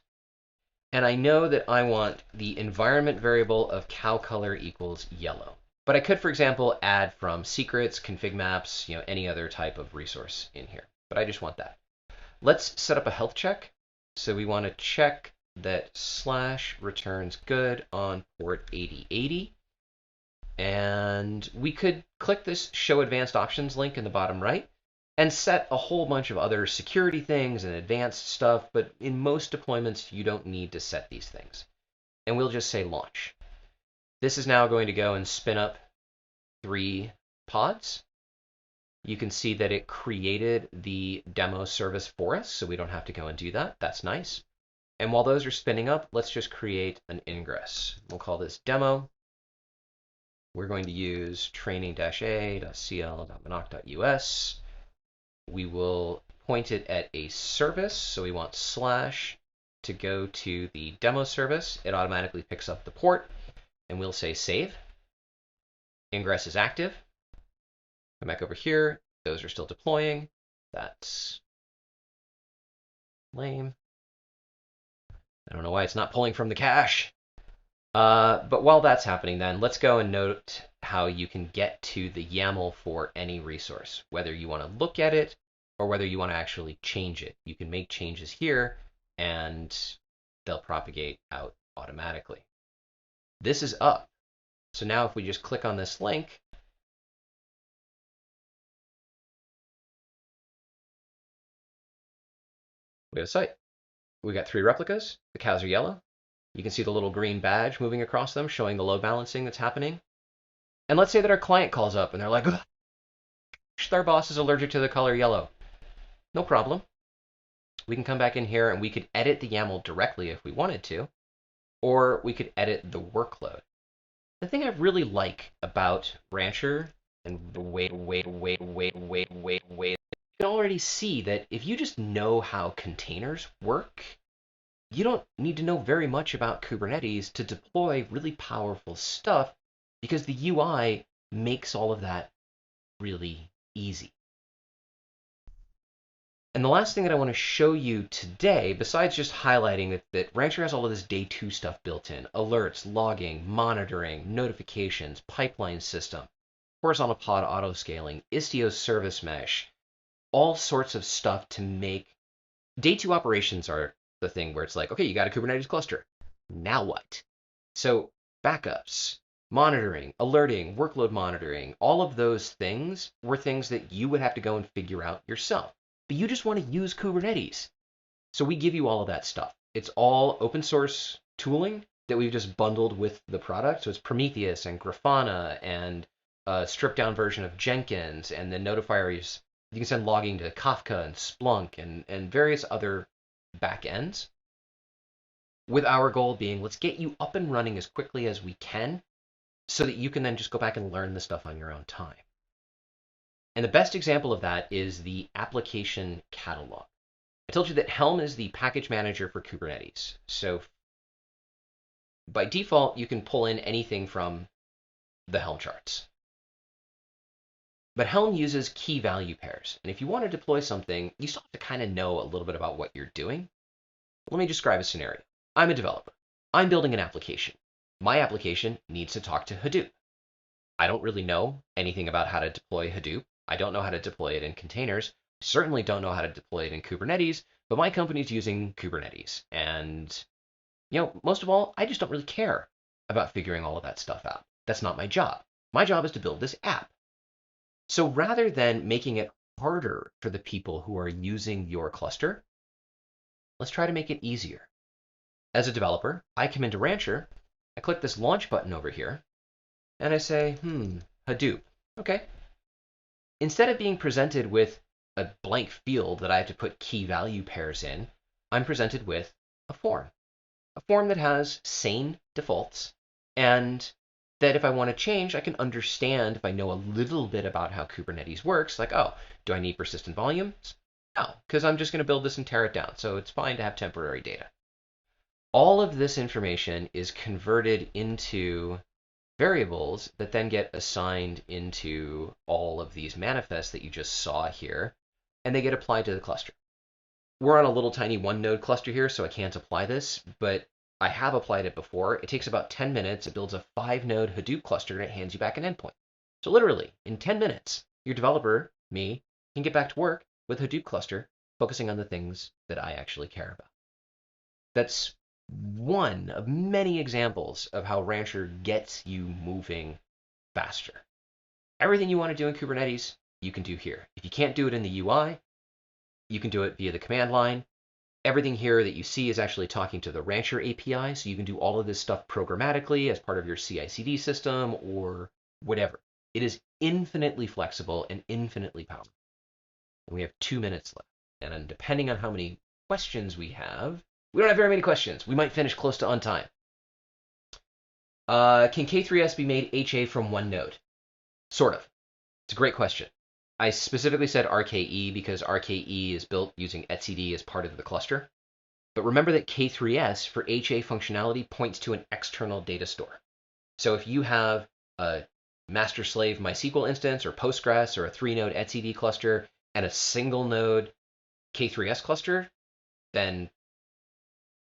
And I know that I want the environment variable of cow color equals yellow. But I could, for example, add from secrets, ConfigMaps, any other type of resource in here. But I just want that. Let's set up a health check. So we want to check that / returns good on port 8080. And we could click this Show Advanced Options link in the bottom right and set a whole bunch of other security things and advanced stuff, but in most deployments, you don't need to set these things. And we'll just say launch. This is now going to go and spin up 3 pods. You can see that it created the demo service for us, so we don't have to go and do that. That's nice. And while those are spinning up, let's just create an ingress. We'll call this demo. We're going to use training-a.cl.minoc.us. We will point it at a service, so we want / to go to the demo service. It automatically picks up the port, and we'll say save. Ingress is active. Come back over here. Those are still deploying. That's lame. I don't know why it's not pulling from the cache. But while that's happening, then let's go and note how you can get to the YAML for any resource, whether you want to look at it or whether you want to actually change it. You can make changes here, and they'll propagate out automatically. This is up. So now if we just click on this link, we have a site. We got 3 replicas. The cows are yellow. You can see the little green badge moving across them, showing the load balancing that's happening. And let's say that our client calls up and they're like, our boss is allergic to the color yellow. No problem. We can come back in here and we could edit the YAML directly if we wanted to, or we could edit the workload. The thing I really like about Rancher, and you can already see that if you just know how containers work, you don't need to know very much about Kubernetes to deploy really powerful stuff, because the UI makes all of that really easy. And the last thing that I want to show you today, besides just highlighting that Rancher has all of this day 2 stuff built in, alerts, logging, monitoring, notifications, pipeline system, horizontal pod auto-scaling, Istio service mesh, all sorts of stuff to make day 2 operations are the thing where it's like, okay, you got a Kubernetes cluster. Now what? So backups, monitoring, alerting, workload monitoring, all of those things were things that you would have to go and figure out yourself. But you just want to use Kubernetes. So we give you all of that stuff. It's all open source tooling that we've just bundled with the product. So it's Prometheus and Grafana and a stripped down version of Jenkins, and then notifiers. You can send logging to Kafka and Splunk and various other backends, with our goal being, let's get you up and running as quickly as we can so that you can then just go back and learn the stuff on your own time. And the best example of that is the application catalog. I told you that Helm is the package manager for Kubernetes. So by default, you can pull in anything from the Helm charts. But Helm uses key value pairs. And if you want to deploy something, you still have to kind of know a little bit about what you're doing. Let me describe a scenario. I'm a developer. I'm building an application. My application needs to talk to Hadoop. I don't really know anything about how to deploy Hadoop. I don't know how to deploy it in containers. I certainly don't know how to deploy it in Kubernetes, but my company's using Kubernetes. And, most of all, I just don't really care about figuring all of that stuff out. That's not my job. My job is to build this app. So rather than making it harder for the people who are using your cluster, let's try to make it easier. As a developer, I come into Rancher, I click this launch button over here, and I say, Hadoop. Okay. Instead of being presented with a blank field that I have to put key value pairs in, I'm presented with a form that has sane defaults, and that if I want to change, I can understand if I know a little bit about how Kubernetes works, like, oh, do I need persistent volumes? No, because I'm just going to build this and tear it down, so it's fine to have temporary data. All of this information is converted into variables that then get assigned into all of these manifests that you just saw here, and they get applied to the cluster. We're on a little tiny one node cluster here, so I can't apply this, but I have applied it before. It takes about 10 minutes. It builds a 5-node Hadoop cluster, and it hands you back an endpoint. So literally, in 10 minutes, your developer, me, can get back to work with a Hadoop cluster, focusing on the things that I actually care about. That's one of many examples of how Rancher gets you moving faster. Everything you want to do in Kubernetes, you can do here. If you can't do it in the UI, you can do it via the command line. Everything here that you see is actually talking to the Rancher API, so you can do all of this stuff programmatically as part of your CI/CD system or whatever. It is infinitely flexible and infinitely powerful. And we have 2 minutes left. And then depending on how many questions we don't have very many questions. We might finish close to on time. Can K3S be made HA from one node? Sort of. It's a great question. I specifically said RKE because RKE is built using etcd as part of the cluster. But remember that K3S for HA functionality points to an external data store. So if you have a master-slave MySQL instance or Postgres or a 3-node etcd cluster and a single node K3S cluster, then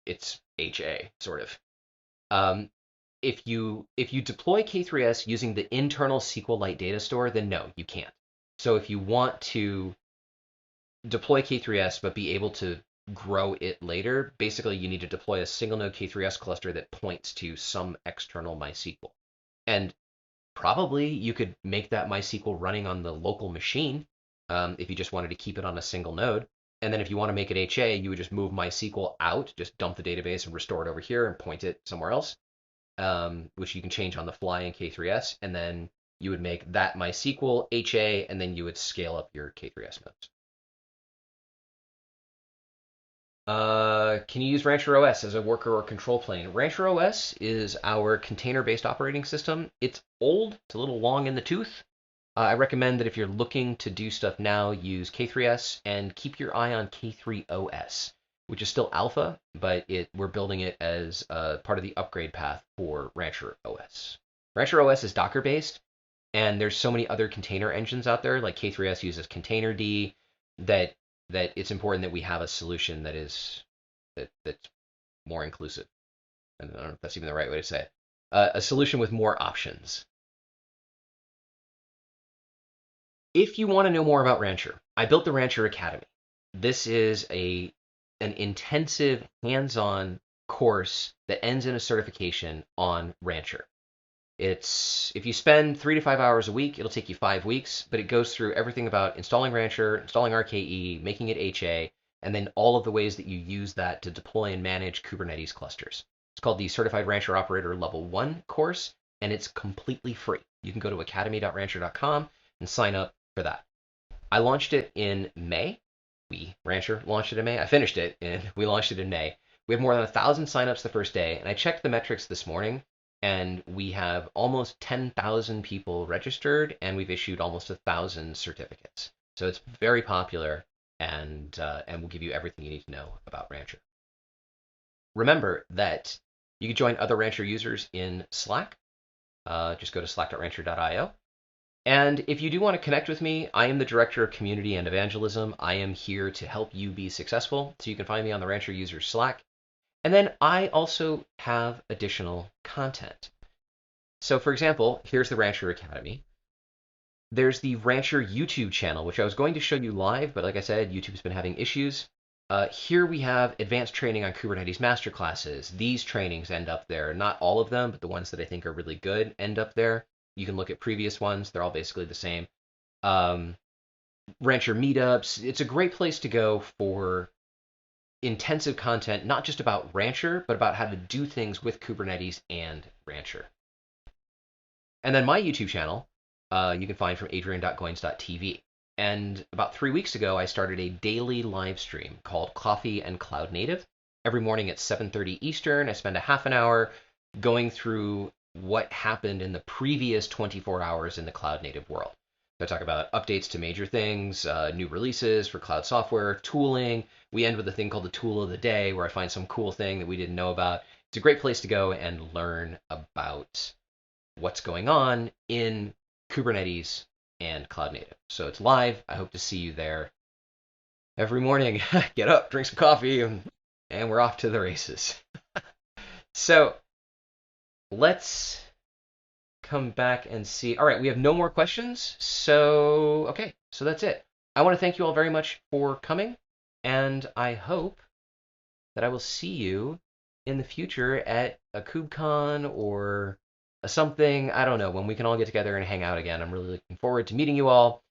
it's HA, sort of. If you deploy K3S using the internal SQLite data store, then no, you can't. So if you want to deploy K3S but be able to grow it later, basically you need to deploy a single node K3S cluster that points to some external MySQL. And probably you could make that MySQL running on the local machine if you just wanted to keep it on a single node. And then if you want to make it HA, you would just move MySQL out, just dump the database and restore it over here and point it somewhere else, which you can change on the fly in K3S. And then you would make that MySQL HA, and then you would scale up your K3S nodes. Can you use Rancher OS as a worker or control plane? Rancher OS is our container-based operating system. It's old. It's a little long in the tooth. I recommend that if you're looking to do stuff now, use K3S and keep your eye on K3OS, which is still alpha, but we're building it as part of the upgrade path for Rancher OS. Rancher OS is Docker-based, and there's so many other container engines out there, like K3S uses Containerd, that it's important that we have a solution that's more inclusive. I don't know if that's even the right way to say it. A solution with more options. If you want to know more about Rancher, I built the Rancher Academy. This is an intensive, hands-on course that ends in a certification on Rancher. If you spend 3 to 5 hours a week, it'll take you 5 weeks, but it goes through everything about installing Rancher, installing RKE, making it HA, and then all of the ways that you use that to deploy and manage Kubernetes clusters. It's called the Certified Rancher Operator Level 1 course, and it's completely free. You can go to academy.rancher.com and sign up for that. I launched it in May. Rancher launched it in May. I finished it, and we launched it in May. We have more than 1,000 signups the first day, and I checked the metrics this morning, and we have almost 10,000 people registered, and we've issued almost 1,000 certificates. So it's very popular, and we'll give you everything you need to know about Rancher. Remember that you can join other Rancher users in Slack. Just go to slack.rancher.io. And if you do want to connect with me, I am the Director of Community and Evangelism. I am here to help you be successful. So you can find me on the Rancher user Slack. And then I also have additional content. So for example, here's the Rancher Academy. There's the Rancher YouTube channel, which I was going to show you live, but like I said, YouTube's been having issues. Here we have advanced training on Kubernetes masterclasses. These trainings end up there. Not all of them, but the ones that I think are really good end up there. You can look at previous ones. They're all basically the same. Rancher meetups. It's a great place to go for intensive content, not just about Rancher, but about how to do things with Kubernetes and Rancher. And then my YouTube channel, you can find from adrian.goins.tv. And about 3 weeks ago, I started a daily live stream called Coffee and Cloud Native. Every morning at 7:30 Eastern, I spend a half an hour going through what happened in the previous 24 hours in the cloud native world. So I talk about updates to major things, new releases for cloud software, tooling. We end with a thing called the tool of the day, where I find some cool thing that we didn't know about. It's a great place to go and learn about what's going on in Kubernetes and Cloud Native. So it's live. I hope to see you there every morning. Get up, drink some coffee, and we're off to the races. So let's come back and see. All right, we have no more questions. So, okay, so that's it. I want to thank you all very much for coming, and I hope that I will see you in the future at a KubeCon or a something, I don't know, when we can all get together and hang out again. I'm really looking forward to meeting you all.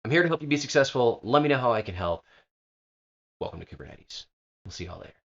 I'm here to help you be successful. Let me know how I can help. Welcome to Kubernetes. We'll see you all later.